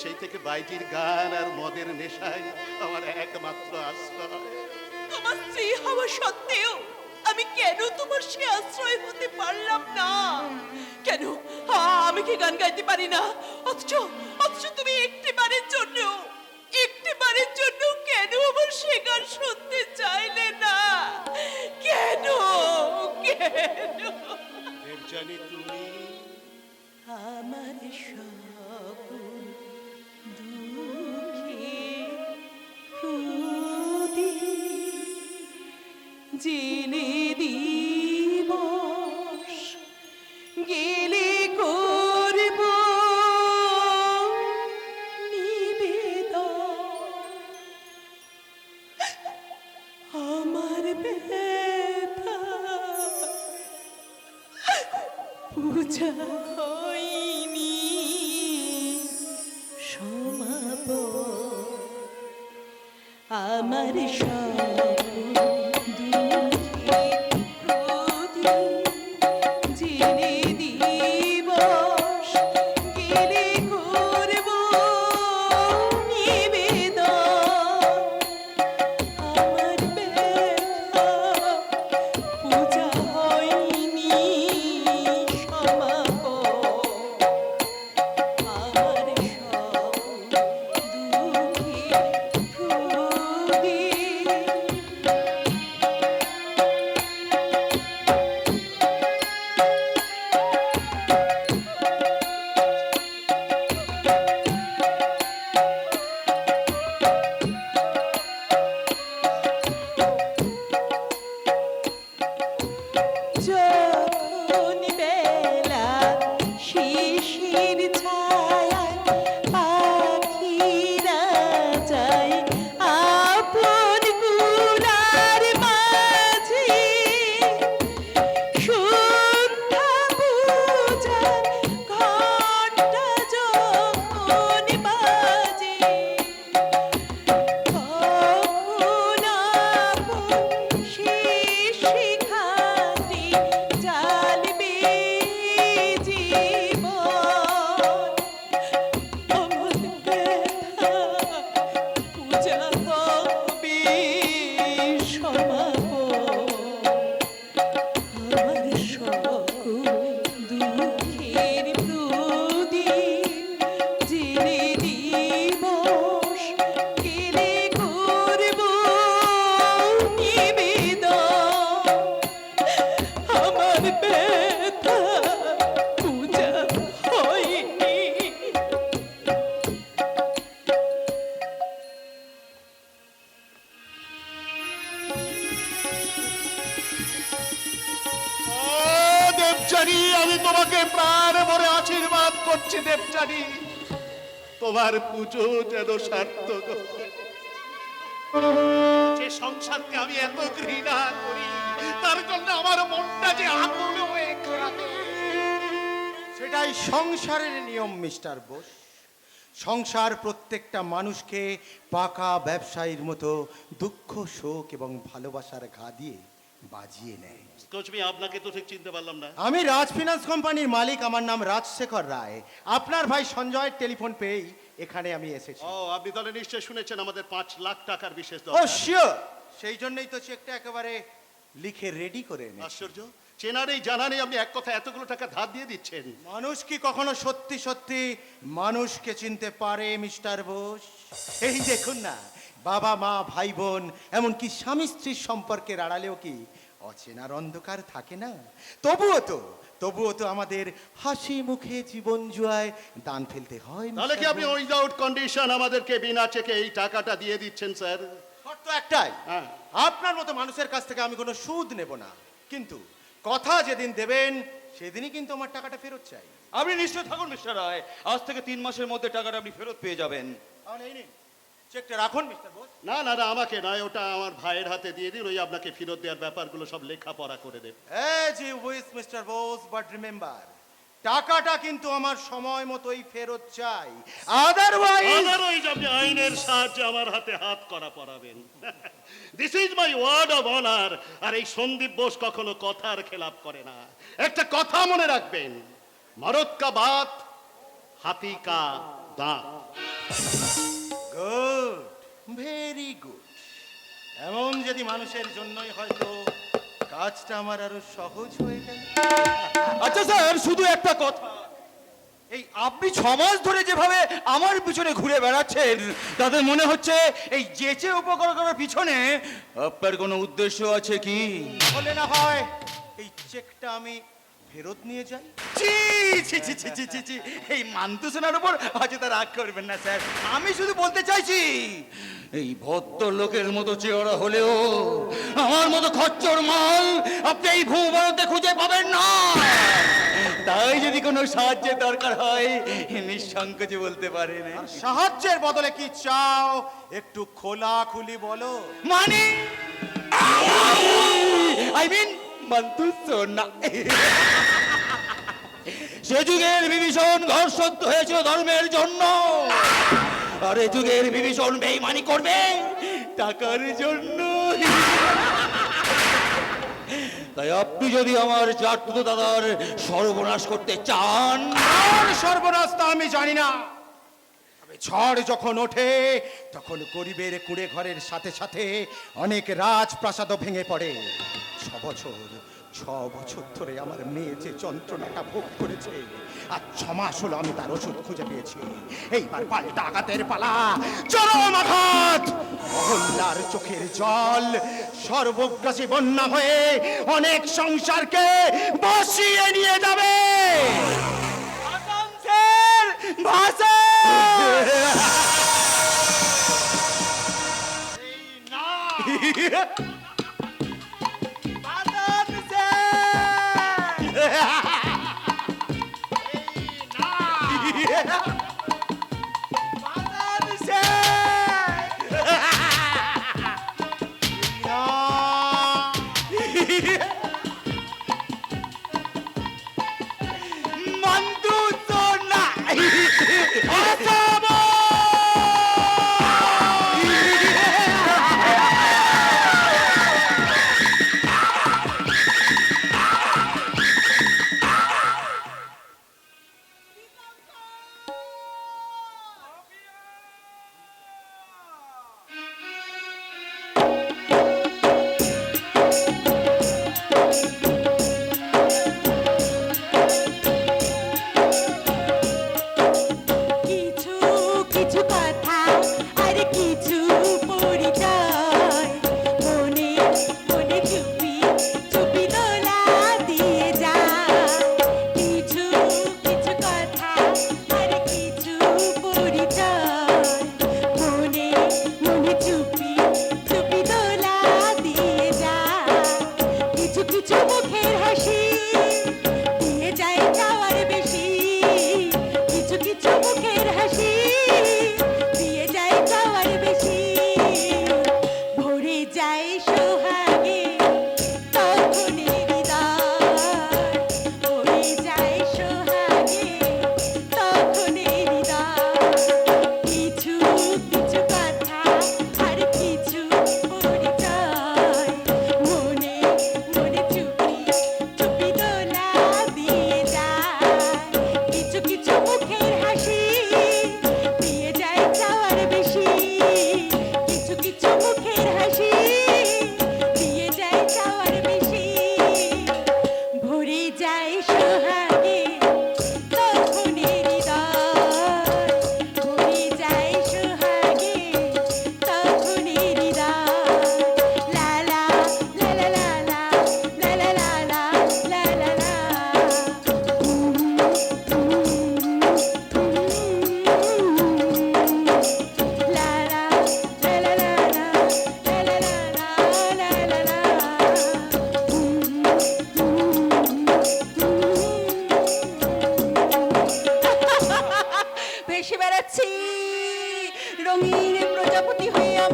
সেই থেকে বাইজির গান আর মদের নেশায় আমার একমাত্র আশ্রয়। তোমার স্ত্রী হওয়া সত্ত্বেও আমি কেন তোমার সে আশ্রয় হতে পারলাম না? কেন আমি কি গান গাইতে পারি না? অথচ তুমি একটিবারের জন্য কেন আমার সে গান শুনতে চাইলে না? কেন? দেবযানী, তুমি আমার সকল দুঃখে প্রদীপ জেনে দিবস গেলে করব নিবেদন। আমার ব্যথা পূজা হয়নি সমাপন। আমার সব দুঃখে প্রদীপ জেনে দিবস গেলে করব নিবেদন। আমার ব্যথা পূজা হয়নি সমাপন। আমার সব দুঃখে প্রদীপ যখন বেলা শিশির ছায়ায় পাখিরা যায় আপন কুলার মাঝে, সন্ধ্যা পূজার ঘণ্টা যখন বাজে, তখন আপন শেষ শিখাটি জ্বালবে জীবন। আমার ব্যথা পূজা হবে সমাপন। আমার সকল দুঃখের প্রদীপ জেনে দিবস গেলে করব নিবেদন। আমার ব্যথা পূজা হয়নি। ও দেবযানী, আমি তোমাকে প্রাণ ভরে আশীর্বাদ করছি দেবযানী, তোমার পুজো যেন সার্থক হয়। যে সংসারকে আমি এত ঘৃণা করি তার জন্য আমার মনটা যে আকুল হয়ে কাঁদে। সেটাই সংসারের নিয়ম মিস্টার বোস। সংসার প্রত্যেকটা মানুষকে পাকা ব্যবসায়ীর মতো দুঃখ শোক এবং ভালোবাসার ঘা দিয়ে বাজিয়ে নেয়। কোচ মি, আপনাকে তো ঠিক চিনতে পারলাম না। আমি রাজ ফিনান্স কোম্পানির মালিক, আমার নাম রাজশেখর রায়। আপনার ভাই সঞ্জয়ের টেলিফোন পেয়েই এখানে আমি এসেছি। ও, আপনি তাহলে নিশ্চয় শুনেছেন আমাদের 5 লাখ টাকার বিশেষ ও দরকার। শিওর, সেই জন্যই তো চেকটা একেবারে লিখে রেডি করে এনেছি। আশ্চর্য, চেনা নেই জানা নেই আপনি এক কথা এতগুলো টাকা ধার দিয়ে দিচ্ছেন। মানুষ কি কখনো সত্যি সত্যি মানুষকে চিনতে পারে মিস্টার বোস? এই দেখুন না, বাবা মা ভাই বোন এমনকি স্বামী স্ত্রীর সম্পর্কের আড়ালেও কি অচেনার অন্ধকার থাকে না? তবুও তো আমাদের হাসি মুখে জীবন জুয়ায় দান ফেলতে হয়। তাহলে কি আপনি উইদাউট কন্ডিশন আমাদেরকে বিনা চেকে এই টাকাটা দিয়ে দিচ্ছেন স্যার? শর্ত একটাই, হ্যাঁ। আপনার মতো মানুষের কাছ থেকে আমি কোনো সুদ নেব না, কিন্তু কথা যেদিন দেবেন সেদিনই কিন্তু আমার টাকাটা ফেরত চাই। আপনি নিশ্চয় থাকুন মিস্টার রায়, আজ থেকে 3 মাসের মধ্যে টাকাটা আপনি ফেরত পেয়ে যাবেন। তাহলে এই নিন চেকটা রাখুন মিস্টার বোস। না না না, আমাকে নয়, ওটা আমার ভাইয়ের হাতে দিয়ে দিন, ওই আপনাকে ফেরত দেওয়ার ব্যাপারগুলো সব লেখাপড়া করে দেবে। As you wish, Mr. Bose, but remember, টাকাটা কিন্তু আমার সময় মতোই ফেরত চাই, আদারওয়াইজ আপনি আইনের সাহায্যে আমার হাতে হাত করা পড়াবেন। This is my word of honour. আর এই সন্দীপ বোস কখনো কথার খেলাপ করে না। একটা কথা মনে রাখবেন, মরদ কা বাত, হাতি কা দাঁত। Good, very good. এমন যদি মানুষের জন্যই হয়তো কাজটা আমার আরো সহজ হয়ে গেল। আচ্ছা স্যার, শুধু একটা কথা, এই আপনি 6 মাস ধরে যেভাবে আমার পিছনে ঘুরে বেড়াচ্ছেন, তাদের মনে হচ্ছে এই যেচে উপকার করার পিছনে আপনার কোনো উদ্দেশ্য আছে কি? বলে না হয় এই চেকটা আমি ফেরত নিয়ে যাই। ছি ছি ছি ছি ছি ছি ছি, এই মান্তু সোনার উপর হয়তো রাগ করবেন না স্যার। আমি শুধু বলতে চাইছি, এই ভদ্রলোকের মতো চেহারা হলেও আমার মতো খচ্চর মাল আপনি এই ভূভারতে খুঁজে পাবেন না। তাই যদি কোনো সাহায্যের দরকার হয় নিঃসংকোচে বলতে পারেন। সাহায্যের বদলে কি চাও একটু খোলাখুলি বলো। মানে আই মিন মান্তু সোনা। সে যুগের বিভীষণ ঘর্ষণ হয়েছিল ধর্মের জন্য, আর এ যুগের বিভীষণ বেঈমানি করবে টাকার জন্য। তাই আপনি যদি আমার চাটুতো দাদার সর্বনাশ করতে চান। আর সর্বনাশ তা আমি জানি না, তবে ঝড় যখন ওঠে তখন গরিবের কুড়ে ঘরের সাথে সাথে অনেক রাজপ্রাসাদও ভেঙে পড়ে। 6 বছর ধরে আমার মেয়ে যে যন্ত্রণাটা ভোগ করেছে, আর 6 মাস হলো আমি তার ওষুধ খুঁজে পেয়েছি। এইবার পাল্টা আঘাতের পালা, চরম আঘাত। মহল্লার চোখের জল সর্বগ্রাসী বন্যা হয়ে অনেক সংসারকে বসিয়ে নিয়ে যাবে। মান্তু সোনা। কিছু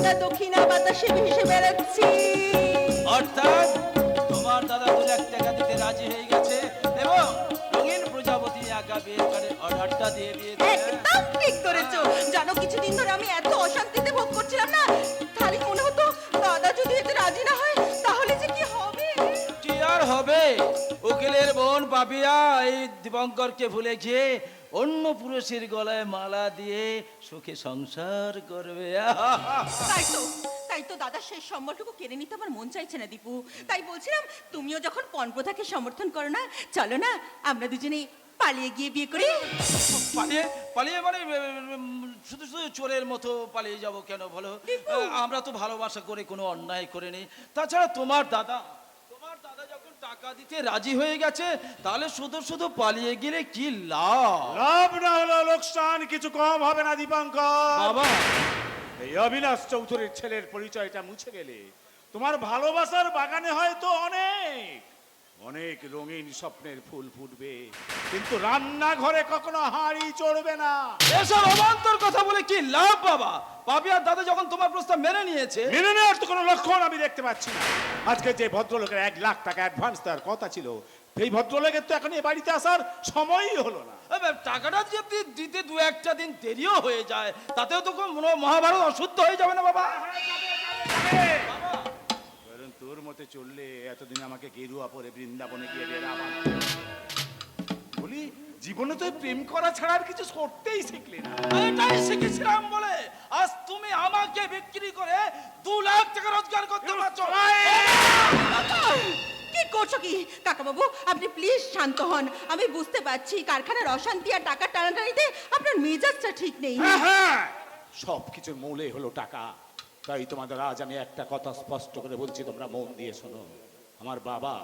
হালকা দক্ষিণা বাতাসে ভেসে বেড়াচ্ছি। অর্থাৎ তোমার দাদা 2 লাখ টাকা দিতে রাজি হয়ে গেছে এবং রঙিন প্রজাপতি আঁকা বিয়ের অর্ডারটা দিয়ে দিয়েছে। একদম ঠিক করেছো। জানো কিছুদিন ধরে আমি এত অশান্তিতে ভোগ করছিলাম না, খালি মনে হতো দাদা যদি এতে রাজি না হয় তাহলে যে কি হবে। কি আর হবে, উকিলের বোন পাপিয়া এই দীপঙ্করকে ভুলে গিয়ে অন্য পুরুষের গলায় মালা দিয়ে সুখে সংসার করবে। তাই তো দাদা শেষ সম্বলটুকু কেড়ে নিতে আমার মন চাইছে না দীপু। তাই বলছিলাম তুমিও যখন পণপ্রথাকে সমর্থন করো না, চলো না আমরা দুজনে পালিয়ে গিয়ে বিয়ে করি। পালিয়ে পালিয়ে মানে শুধু শুধু চোরের মতো পালিয়ে যাব কেন বলো? আমরা তো ভালোবাসা করে কোনো অন্যায় করিনি। তাছাড়া তোমার দাদা যখন টাকা দিতে রাজি হয়ে গেছে, তাহলে শুধু শুধু পালিয়ে গেলে কি লাভ? লাভ না হলো লোকসান কিছু কম হবে না দীপঙ্কর। বাবা, এই অবিনাশ চৌধুরীর ছেলের পরিচয়টা মুছে গেলে তোমার ভালোবাসার বাগানে হয়তো অনেক অনেক রঙিন স্বপ্নের ফুল ফুটবে, কিন্তু রান্নাঘরে কখনো হাঁড়ি চড়বে না। এসব অবান্তর কথা বলে কি লাভ বাবা? পাপিয়ার দাদা যখন তোমার প্রস্তাব মেনে নিয়েছে। মেনে নেওয়ার তো কোনো লক্ষণ আমি দেখতে পাচ্ছি না। আজকে যে ভদ্রলোকের 1 লাখ টাকা অ্যাডভান্স দেওয়ার কথা ছিল, সেই ভদ্রলোকের তো এখন এ বাড়িতে আসার সময়ই হলো না। টাকাটা যদি দিতে 2-1টা দিন দেরিও হয়ে যায়, তাতেও তো মহাভারত অশুদ্ধ হয়ে যাবে না বাবা? কারণ তোর মতে চললে এতদিন আমাকে গেরুয়া পরে বৃন্দাবনে গিয়ে বলি, জীবনে তো প্রেম করা ছাড়া আর কিছু করতেই শিখলি না। এটাই শিখেছিলাম বলে আজ তুমি আমাকে বিক্রি করে 2 লাখ টাকা রোজগার করতে পারছো। কি করছো কি কাকা বাবু? আপনি প্লিজ শান্ত হন। আমি বুঝতে পারছি কারখানার অশান্তি আর টাকা টানাটানিতে আপনার মেজাজটা ঠিক নেই। হ্যাঁ, সব কিছুর মূলে হলো টাকা। তাই তোমাদের আজ আমি একটা কথা স্পষ্ট করে বলছি, তোমরা মন দিয়ে শোনো। আমার বাবা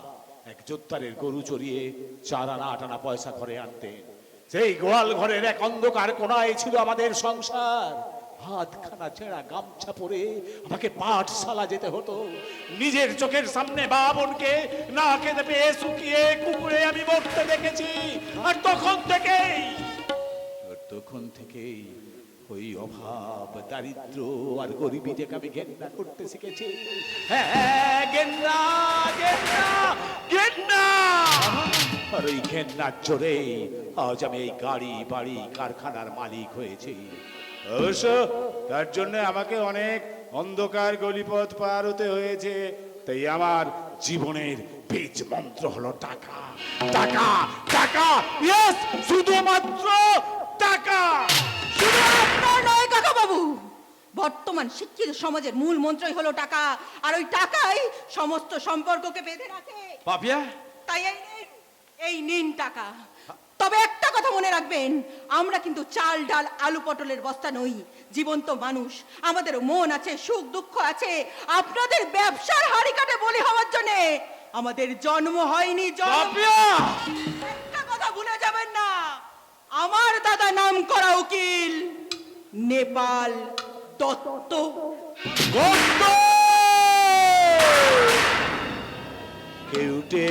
এক জোত্তারের গরু চড়িয়ে 4 আনা 8 আনা পয়সা ঘরে আনতেন। সেই গোয়াল ঘরের এক অন্ধকার কোণায় ছিল আমাদের সংসার। হাতখানা ছেঁড়া গামছা পরে আমাকে পাঠশালা যেতে হতো। নিজের চোখের সামনে বাবনকে না খেতে পেয়ে শুকিয়ে কুকুরে আমি মরতে দেখেছি। আর তখন থেকেই ওই অভাব, দারিদ্র আর গরিবীটাকে আমি ঘেন্না করতে শিখেছি। হ্যাঁ, ঘেন্না ঘেন্না ঘেন্না। আর ওই ঘেন্নার জোরে আজ আমি এই গাড়ি বাড়ি কারখানার মালিক হয়েছি। অবশ্য তার জন্য আমাকে অনেক অন্ধকার গলিপথ পার হতে হয়েছে। তাই আমার জীবনের বীজ মন্ত্র হলো টাকা, টাকা, টাকা। ইয়েস, শুধুমাত্র টাকা। শুধু আপনার নয় কাকা বাবু, বর্তমান শিক্ষিত সমাজের মূল মন্ত্রই হলো টাকা। আর ওই টাকাই সমস্ত সম্পর্ককে বেঁধে রাখে। পাপিয়া, তাই এই নিন টাকা। তবে একটা কথা মনে রাখবেন, আমরা কিন্তু চাল ডাল আলু পটলের বস্তা নই, জীবন্ত মানুষ। আমাদেরও মন আছে, সুখ দুঃখ আছে। আপনাদের ব্যবসার হাড়ি কাটে বলি হওয়ার জন্য আমাদের জন্ম হয়নি। একটা কথা ভুলে যাবেন না, আমার দাদা নাম করা উকিল নেপাল দত্ত। কেউটে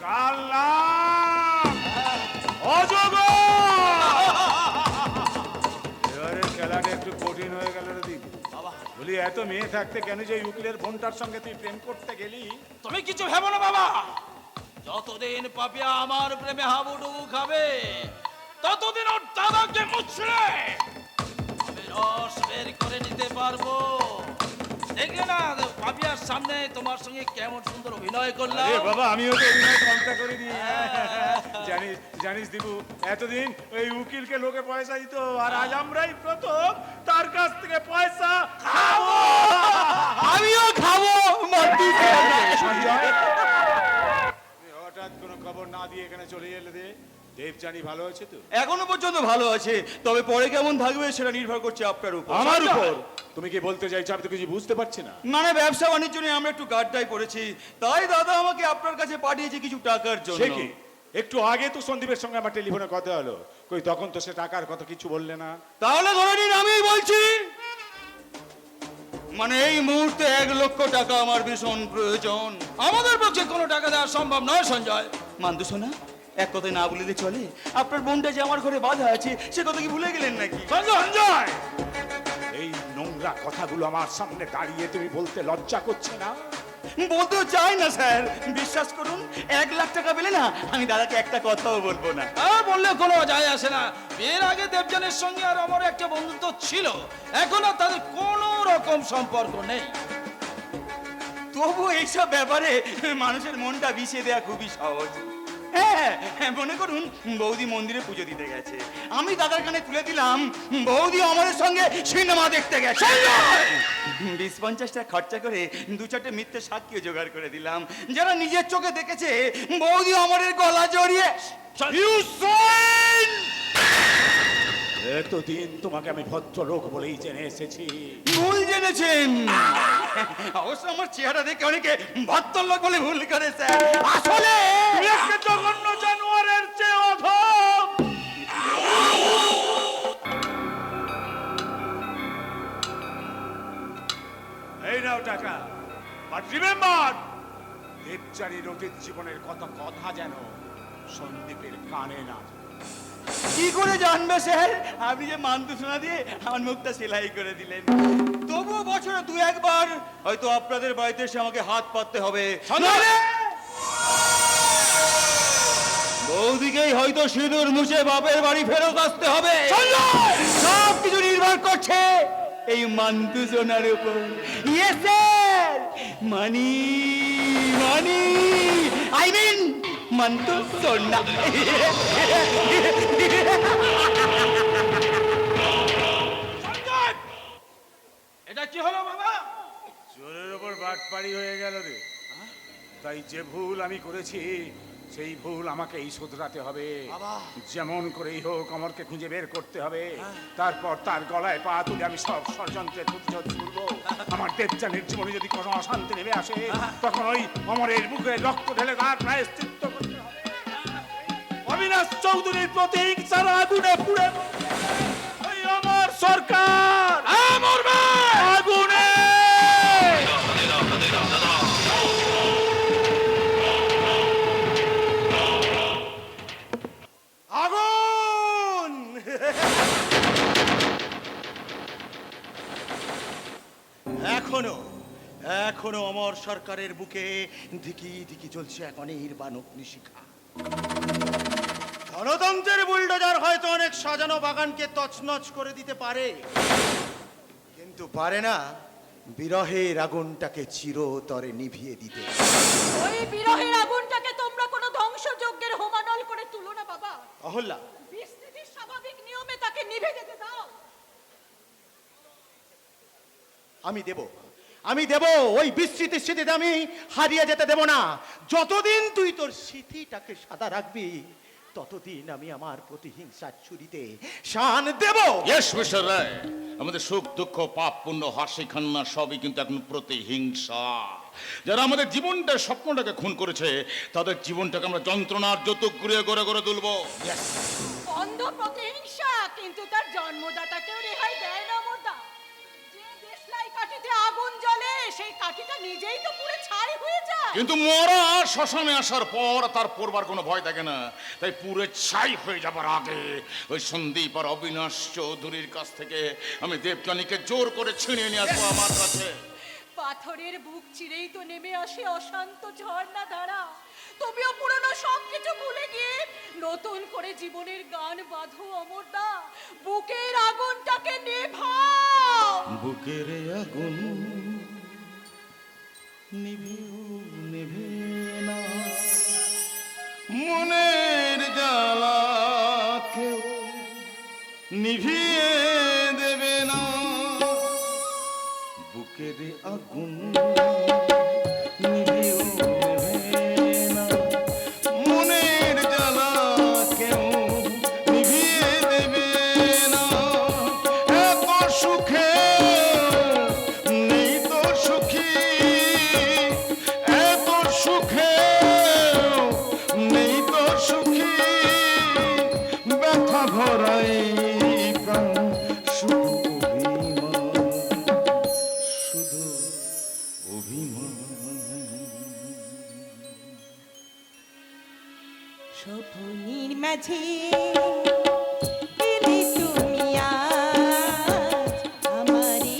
কালা অজগর। এবারে খেলাটা একটু কঠিন হয়ে গেল রে দিদি। বলি, এত মেয়ে থাকতে কেন যে উকিলের বোনটার সঙ্গে তুই প্রেম করতে গেলি? তুমি কিছু ভেবো না বাবা। যতদিন পাপিয়া আমার প্রেমে হাবুডুবু খাবে, ততদিন ওর দাদাকে মুছড়ে আমি রস বের করে নিতে পারবো। দেখলে না পাপিয়ার সামনে তোমার সঙ্গে কেমন সুন্দর অভিনয় করলাম। আরে বাবা, আমিও তো অভিনয় কমটা করিনি। জানিস জানিস দিবু, এতদিন ওই উকিলকে লোকে পয়সা দিত, আর আজ আমরাই প্রথম তার কাছ থেকে পয়সা খাবো। আমিও খাবো। হঠাৎ কোনো খবর না দিয়ে এখানে চলে এলে দে। দেবযানী ভালো আছে তো? এখনো পর্যন্ত ভালো আছে, তবে পরে কেমন থাকবে সেটা নির্ভর করছে আপনার উপর। আমার উপর? তুমি কি বলতে চাইছো? আমি তো কিছু বুঝতে পারছি না। মানে ব্যবসা বাণিজ্য নিয়ে আমরা একটু গাড্ডায় পড়েছি, তাই দাদা আমাকে আপনার কাছে পাঠিয়েছে কিছু টাকার জন্য। সে কি? একটু আগে তো সন্দীপের সঙ্গে আমার টেলিফোনে কথা হলো, কই তখন তো সে টাকার কথা কিছু বললে না। তাহলে ধরে নিন আমিই বলছি। মানে এই মুহূর্তে 1 লক্ষ টাকা আমার ভীষণ প্রয়োজন। আমাদের পক্ষে কোনো টাকা দেওয়া সম্ভব নয় সঞ্জয়। মান্দু সোনা, এক কথায় না বলিলে চলে? আপনার বোনটা যে আমার ঘরে বাধা আছে, সে কথা কি ভুলে গেলেন নাকি? সঞ্জয়, কথাগুলো আমার সামনে দাঁড়িয়ে তুমি বলতে লজ্জা করছে না? বলতেও চাই না স্যার, বিশ্বাস করুন 1 লাখ টাকা পেলে না আমি দাদাকে একটা কথাও বলবো না। বললে কোনো যায় আসে না। এর আগে দেবযানীর সঙ্গে আর আমার একটা বন্ধুত্ব ছিল, এখন আর তাদের কোনো রকম সম্পর্ক নেই। তবু এইসব ব্যাপারে মানুষের মনটা বিষিয়ে দেওয়া খুবই সহজ। হ্যাঁ, মনে করুন বৌদি মন্দিরে পুজো দিতে গেছে, আমি দাদার কানে তুলে দিলাম বৌদি আমাদের সঙ্গে সিনেমা দেখতে গেছে। 20-50 টাকা খরচা করে 2-4টে মিথ্যে সাক্ষী জোগাড় করে দিলাম, যারা নিজের চোখে দেখেছে বৌদি আমাদের গলা জড়িয়ে। এতদিন তোমাকে আমি ভদ্রলোক বলেই জেনে এসেছি। ভুল জেনেছেন। অবশ্য আমার চেহারা দেখে অনেকে ভদ্রলোক বলে ভুল করে স্যার, আসলে জঘন্য জানোয়ারের চেয়ে অধম। এই নাও টাকা, বাট রিমেম্বার, দেবচারীর অতীত জীবনের কথা যেন সন্দীপের কানে না যায়। কি করে জানবে স্যার? আপনি যে মান্তু সোনা দিয়ে আমার মুখটা সেলাই করে দিলেন। তবুও বছরে 2-1 বার হয়তো আপনাদের বাড়িতে এসে আমাকে হাত পাততে হবে। বৌদিকেই হয়তো সিঁদুর মুছে বাপের বাড়ি ফেরত আসতে হবে। সব কিছু নির্ভর করছে এই মান্তু সোনার উপর। Yes sir, money money I mean মান্তু সোনা। এটা কি হলো বাবা? চোরের ওপর বাটপাড়ি হয়ে গেল রে। তাই যে ভুল আমি করেছি সেই ভুল আমাকেই শুধরাতে হবে। যেমন করেই হোক অমরকে খুঁজে বের করতে হবে, তারপর তার গলায় পা তুলে আমি সব ষড়যন্ত্রের প্রতিশোধ তুলব। আমার দেবযানীর জীবনে যদি কোনো অশান্তি নেমে আসে, তখন ওই অমরের বুকে রক্ত ঢেলে তার প্রায়শ্চিত্ত করতে হবে। অবিনাশ চৌধুরীর প্রতিহিংসার আগুনে পুড়ে ওই আমার সরকার মরবে আগুনে। আগুন! এখনো অমর সরকারের বুকে দিকি দিকি চলছে এক অনির্বাণ অগ্নিশিখা। গণতন্ত্রের বুলডোজার হয়তো অনেক সাজানো বাগানকে তছনছ করে দিতে পারে, কিন্তু পারে না বিরহের আগুনটাকে চিরতরে নিভিয়ে দিতে। ওই বিরহের আগুনটাকে তোমরা কোনো ধ্বংসযজ্ঞের হোমানল করে তুলো না বাবা। অহল্যা, বিস্তৃতির স্বাভাবিক নিয়মে তাকে নিভে যেতে দাও। আমি দেব ওই বিস্তৃতির স্মৃতিতে আমি হারিয়ে যেতে দেব না। যতদিন তুই তোর স্মৃতিটাকে সাদা রাখবি, ততদিন আমি আমার প্রতিহিংসার ছুরিতে শান দেব। ইয়েস মিস্টার রায়, আমাদের সুখ দুঃখ পাপ পুণ্য হাসি কান্না সবই কিন্তু এখন প্রতিহিংসা। যারা আমাদের জীবনটা স্বপ্নটাকে খুন করেছে, তাদের জীবনটাকে আমরা যন্ত্রণার যৌতুক ঘুরে গড়ে গড়ে তুলবো। অন্ধ প্রতিহিংসা কিন্তু তার জন্মদাতাকেও রেহাই দেয় না মোদা। যে দেশলাই কাঠিতে আগুন জ্বলে, সেই কাঠিটা নিজেই তো পুড়ে ছাই হয়ে যায়। কিন্তু মরা শ্মশানে আসার পর তার পড়বার কোনো ভয় থাকে না, তাই পুরে ছাই হয়ে যাবার আগে ওই সন্দীপ আর অবিনাশ চৌধুরীর কাছ থেকে আমি দেবযানীকে জোর করে ছিনিয়ে নিয়ে আসবো আমার কাছে। পাথরের বুক চিরেই তো নেমে আসে অশান্ত ঝর্ণা ধারা। তুমিও পুরনো সবকিছু ভুলে গিয়ে নতুন করে জীবনের গান বাঁধো অমরদা। বুকের আগুনটাকে নেভাও। বুকের আগুন নিভিও নিভে না, মনের জ্বালা কেউ নিভিয়ে দেবে না। বুকের আগুন নিভিও নিভে না, মনের জ্বালা কেউ নিভিয়ে দেবে না। এত সুখে নেই তো সুখী, এত সুখে নেই তো সুখী, ব্যথা ভরাই প্রাণ শুধু অভিমান, শুধু অভিমান। স্বপ্নের মাঝে এলে তুমি আজ আমারে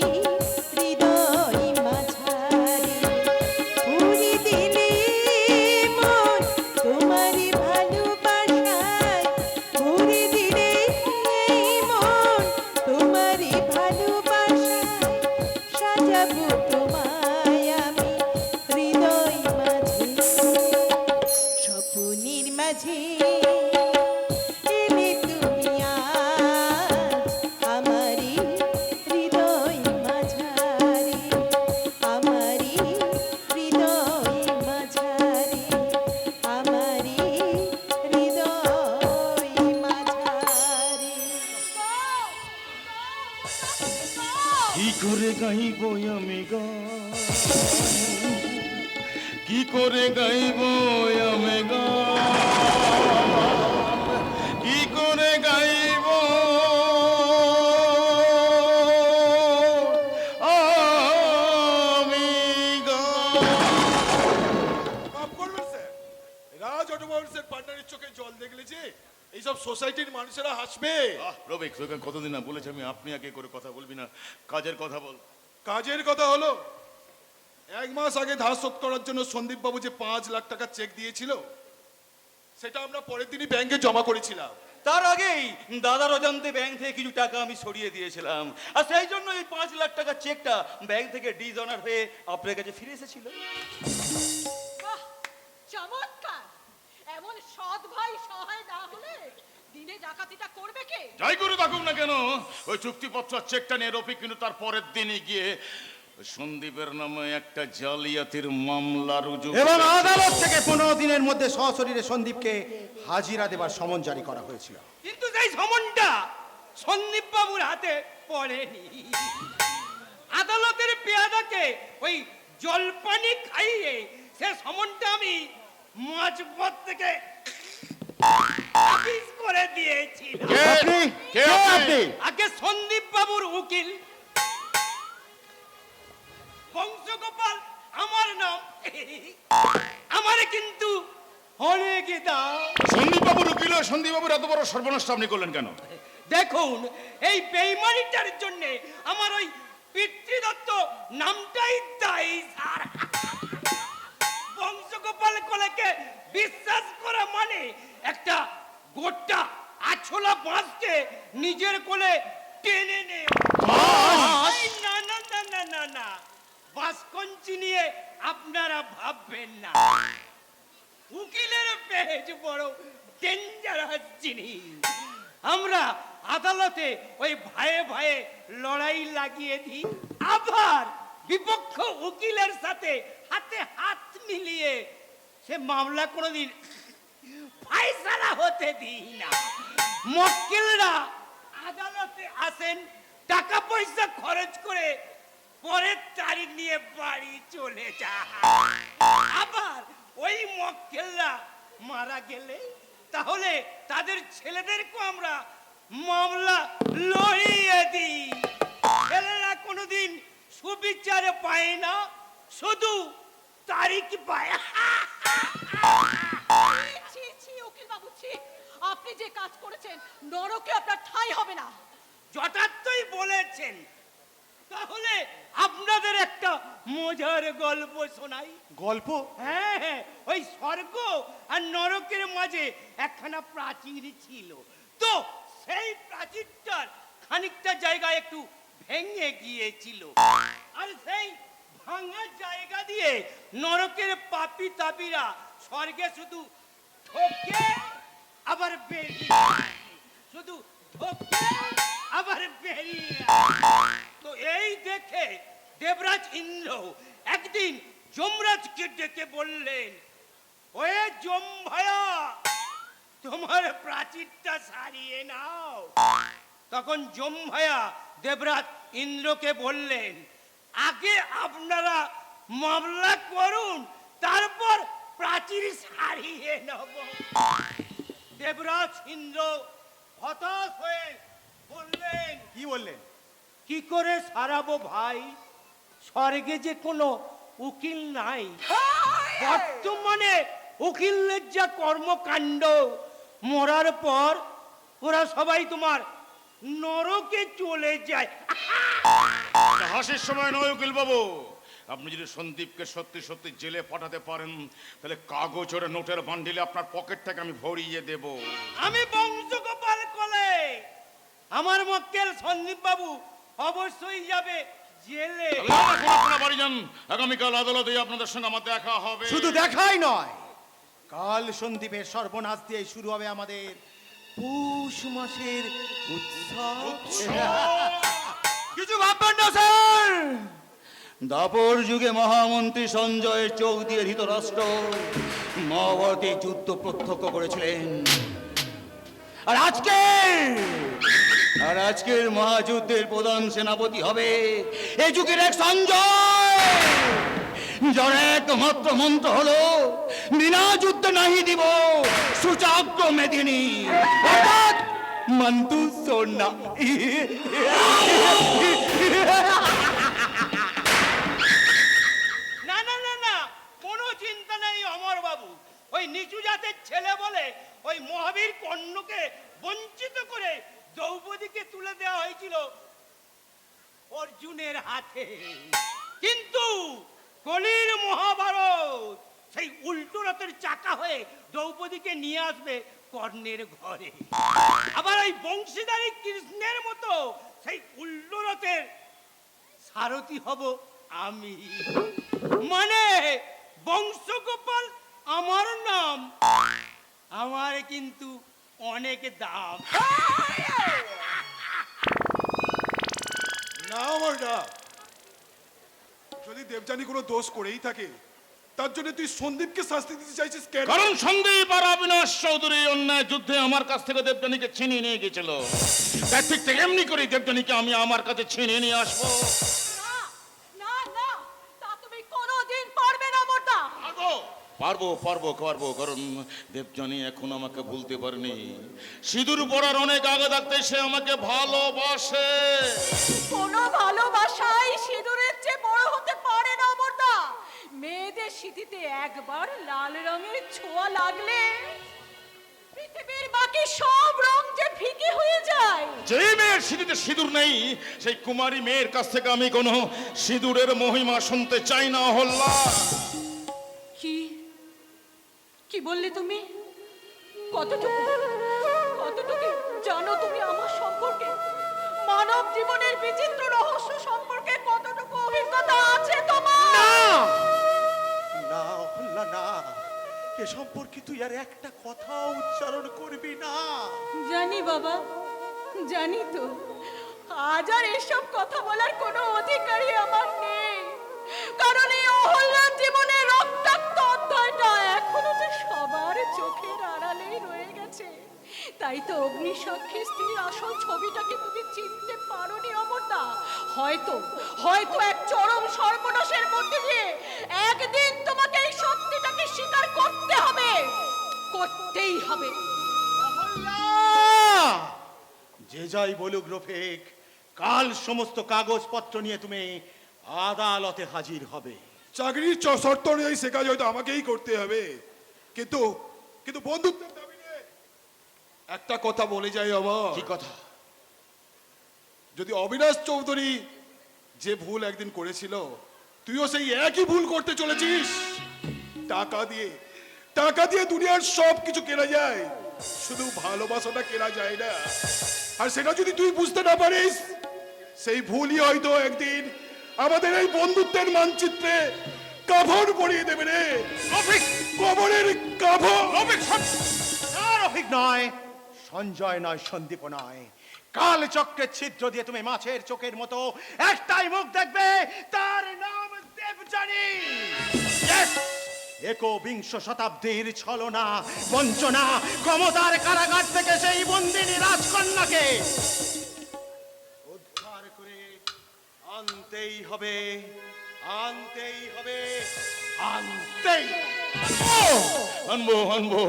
যাব তোমায় আমি হৃদয় মাঝে স্বপ্নের মাঝে এলে তুমি আজ আমারি হৃদয় মাঝারে আমারি হৃদয় মাঝারে আমারি হৃদয় মাঝারে কি করে গাইব আমি গান, কি করে গাইব আমি গান, কি করে গাইব আমি গান। মাফ করবেন স্যার, রাজ অটোমোবাইলসের পার্টনারের চোখে জল দেখলে যে এইসব সোসাইটির মানুষেরা হাসবে। রবিক তোকে কতদিন না বলেছি আমি আপনি আগে করে কথা বলবি না, কাজের কথা বল। কাজের কথা হলো, 1 মাস আগে ধার শোধ করার জন্য সন্দীপ বাবু যে 5 লাখ টাকা চেক দিয়েছিল, সেটা আমরা পরের দিনই ব্যাংকে জমা করেছিলাম। তার আগেই দাদার অজান্তে ব্যাংক থেকে কিছু টাকা আমি সরিয়ে দিয়েছিলাম, আর সেই জন্য এই 5 লাখ টাকা চেকটা ব্যাংক থেকে ডিজঅনার হয়ে আপনার কাছে ফিরে এসেছিল। বাহ, চমৎকার! এমন সৎ ভাই সহায় না হলে দিনে ডাকাতিটা করবে কে? যাই করে থাকুক না কেন, ওই চুক্তিপত্র আর চেকটা নিয়ে রফিক কিন্তু তার পরের দিনই গিয়ে ওই সন্দীপের নামে একটা জালিয়াতির মামলা রুজু এবং করেছে। আদালত থেকে 15 দিনের মধ্যে সশরীরে সন্দীপকে হাজিরা দেবার সমন জারি করা হয়েছিল। কিন্তু সেই সমনটা সন্দীপ বাবুর হাতে পড়েনি। আদালতের পেয়াদাকে ওই জলপানি খাইয়ে সে সমনটা আমি মাঝপথ থেকে আপিস করে দিয়েছি। কে আপনি? আগে সন্দীপ বাবুর উকিল বংশগোপাল আমার নাম, আমারে কিন্তু অনেক দাম। সন্দীপবাবুর উকিল হয়ে সন্দীপবাবুর এত বড় সর্বনাশটা আপনি করলেন কেন? দেখুন, এই বেইমানিটার জন্য আমার ওই পিতৃদত্ত নামটাই দায়ী স্যার। বংশগোপাল কোলেকে বিশ্বাস করা মানে একটা গোটা আছলা বাঁশকে নিজের কোলে টেনে নেওয়া। না না না না না না, বাঁশকঞ্চি নিয়ে আপনারা ভাববেন না। উকিলের পেজ বড় ডেঞ্জারাস জিনিস। আমরা আদালতে ওই ভয়ে ভয়ে লড়াই লাগিয়ে দিই, আবার বিপক্ষ উকিলের সাথে হাতে হাত মিলিয়ে সে মামলা কোনোদিন ফায়সালা হতে দিই না। মক্কেলরা আদালতে আসেন টাকা পয়সা খরচ করে, পরের তারিখ নিয়ে বাড়ি চলে যায়। আবার ওই মক্কেলরা মারা গেলে তাহলে তাদের ছেলেদেরকে আমরা মামলা লড়িয়ে দিই। ছেলেরা কোনোদিন সুবিচারে পায় না, শুধু তারিখ পায়। ছি ছি উকিল বাবু, ছি! আপনি যে কাজ করেছেন নরকে আপনার ঠাঁই হবে না। যথার্থই বলেছেন। তাহলে আপনাদের একটা মজার গল্প শোনাই। গল্প? হ্যাঁ হ্যাঁ, ওই স্বর্গ আর নরকের মাঝে একখানা প্রাচীর ছিল। তো সেই প্রাচীরটার খানিকটা জায়গা একটু ভেঙে গিয়েছিল, আর সেই ভাঙা জায়গা দিয়ে নরকের পাপী তাপীরা স্বর্গে শুধু ঢোকে আবার বেরিয়ে আসে, শুধু ঢোকে আবার বেরিয়ে আসে। তো এই দেখে দেবরাজ ইন্দ্র একদিন যমরাজকে ডেকে বললেন, ওয়ে যম ভায়া, তোমার প্রাচীরটা সারিয়ে নাও। তখন যম ভায়া দেবরাজ ইন্দ্রকে বললেন, আগে আপনারা মামলা করুন, তারপর প্রাচীর সারিয়ে নেব। দেবরাজ ইন্দ্র হতাশ হয়ে বললেন, কি বললেন? কি করে সারাবো ভাই, স্বর্গে যে কোনো উকিল নাই। বর্তমানে উকিলের যা কর্মকাণ্ড, মরার পর ওরা সবাই তোমার নরকে চলে যায়। হাসির সময় নয় উকিল বাবু, আপনি যদি সন্দীপকে সত্যি সত্যি জেলে পাঠাতে পারেন তাহলে কাগজের নোটের বান্ডিলে আপনার পকেট থেকে আমি ভরিয়ে দেব। আমি বংশগোপাল কোলে, আমার মক্কেল সন্দীপ বাবু অবশ্যই যাবে জেলে। আপনারা বাড়ি যান, আগামীকাল আদালতে আপনাদের সঙ্গে আমার দেখা হবে। শুধু দেখাই নয়, কাল সন্দীপের সর্বনাশ দিয়ে শুরু হবে আমাদের পৌষ মাসের উৎসব। কিছু ভাববেন না স্যার, দাপর যুগে মহামন্ত্রী সঞ্জয় চৌধুরী ধৃতরাষ্ট্র মহাভারতে যুদ্ধ প্রত্যক্ষ করেছিলেন। আর আজকের মহাযুদ্ধের প্রধান সেনাপতি হবে এই যুগের এক সঞ্জয়, যার একমাত্র মন্ত্র হলো বিনা যুদ্ধ নাহি দিব সুচাগ্র মেদিনী, অর্থাৎ মন্তু সোনা। না না না না, কোনো চিন্তা নেই অমর বাবু। ওই নিচু জাতের ছেলে বলে ওই মহাবীর কর্ণকে বঞ্চিত করে দ্রৌপদীকে তুলে দেওয়া হয়েছিল অর্জুনের হাতে। কিন্তু কলির মহাভারত সেই উল্টো রথের চাকা হয়ে দ্রৌপদীকে নিয়ে আসবে কর্ণের ঘরে। আবার ওই বংশীধারী কৃষ্ণের মতো সেই উল্টো রথের সারথি হব আমি। মানে বংশগোপাল আমার নাম, আমার কিন্তু অনেক দাম। না আমার না, যদি দেবযানী কোনো দোষ করেই থাকে তার জন্য তুই সন্দীপকে শাস্তি দিতে চাইছিস কেন? কারণ সন্দীপ আর অবিনাশ চৌধুরী অন্যায় যুদ্ধে আমার কাছ থেকে দেবযানীকে ছিনিয়ে নিয়ে গেছিল। তাই ঠিক এমনি করে দেবযানীকে আমি আমার কাছে ছিনিয়ে নিয়ে আসবো। না না, তা তুমি কোনোদিন পারবে না মোটা। পারবো পারবো পারবো, কারণ দেবযানী এখন আমাকে ভুলতে পারেনি। সিঁদুর পরার অনেক আগে থাকতে সে আমাকে ভালোবাসে। কোনো ভালোবাসাই সিঁদুরের চেয়ে বড় হতে পারে না মোটা। মেয়েদের সিঁথিতে একবার লাল রঙের ছোঁয়া লাগলে পৃথিবীর বাকি সব রং যে ফিকে হয়ে যায়। যে মেয়ের সিঁথিতে সিঁদুর নেই সেই কুমারী মেয়ের কাছ থেকে আমি কোনো সিঁদুরের মহিমা শুনতে চাই না। হল্লা কি কি বললে তুমি? কতটুকু কতটুকু জানো তুমি আমার সম্পর্কে? মানব জীবনের বিচিত্র রহস্য সম্পর্কে কতটুকু অভিজ্ঞতা আছে তোমার? না হল্লা না, এ সম্পর্কে তুই আর একটা কথা উচ্চারণ করবি না। জানি বাবা, জানি তো। আজ আর এসব কথা বলার কোনো অধিকারই আমার নেই, কারণ এই অহল্যার জীবনের রক্তাক্ত অধ্যায়টা এখনো তো সবার চোখের আড়ালেই রয়ে গেছে। তাই তো অগ্নিসাক্ষী স্ত্রীর আসল ছবিটাকে তুমি চিনতে পারোনি অমরদা। হয়তো হয়তো এক চরম সর্বনাশের মধ্যে দিয়ে একদিন তোমাকে এই সত্যিটাকে স্বীকার করতে হবে, করতেই হবে। যে যাই বলুক রফিক, কাল সমস্ত কাগজপত্র নিয়ে তুমি আদালতে হাজির হবে। চাকরির শর্ত অনুযায়ী সে কাজ হয়তো আমাকেই করতে হবে, কিন্তু কিন্তু বন্ধুত্বের দাবি নিয়ে একটা কথা বলে যাই আমার। কি কথা? যদি অবিনাশ চৌধুরী যে ভুল একদিন করেছিল, তুইও সেই একই ভুল করতে চলেছিস। টাকা দিয়ে দুনিয়ার সব কিছু কেনা যায়, শুধু ভালোবাসাটা কেনা যায় না। আর সেটা যদি তুই বুঝতে না পারিস, সেই ভুলই হয়তো একদিন আমাদের এই বন্ধুত্বের মানচিত্রে কাভর পরিয়ে দেবে রে। কবরের কাভর। রফিক নয়, সঞ্জয় নয়, সন্দীপ নয়, কাল চক্রের ছিদ্র দিয়ে তুমি মাছের চোখের মতো একটাই মুখ দেখবে, তার নাম দেবযানী। একবিংশ শতাব্দীর ছলনা, বঞ্চনা, ক্ষমতার কারাগার থেকে সেই বন্দিনী রাজকন্যাকে উদ্ধার করে আনতেই হবে, আনতেই হবে, আনতেই। আনবো আনবো,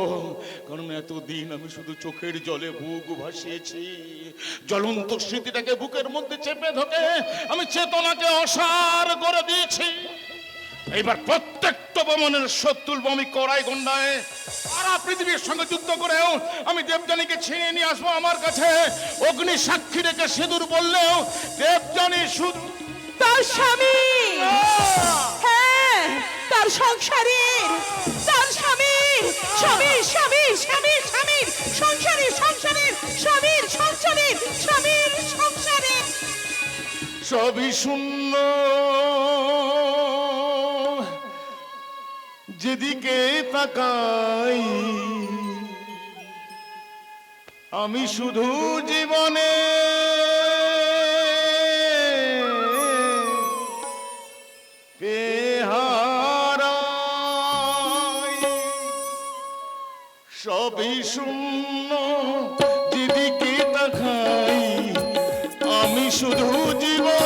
কারণ এতদিন আমি শুধু চোখের জলে বুক ভাসিয়েছি। জ্বলন্ত স্মৃতিটাকে বুকের মধ্যে চেপে ধরে আমি চেতনাকে অসার করে দিয়েছি। এইবার প্রত্যেকটা বোমানের শত্রুল আমি কড়াই গন্ডায় সারা পৃথিবীর সঙ্গে যুদ্ধ করেও আমি দেবযানীকে ছিনিয়ে নিয়ে আসবো আমার কাছে। অগ্নি সাক্ষী রেখে সিঁদুর বললেও দেবযানী শুধু তার স্বামী, হ্যাঁ তার সংসারের, তার স্বামীর স্বামীর স্বামীর স্বামীর স্বামীর সংসারের সংসারের স্বামীর সংসারের স্বামীর সংসারের। সবই শূন্য, যেদিকে তাকাই আমি শুধু জীবনে হারাই। সবই শূন্য, যেদিকে তাকাই আমি শুধু জীবন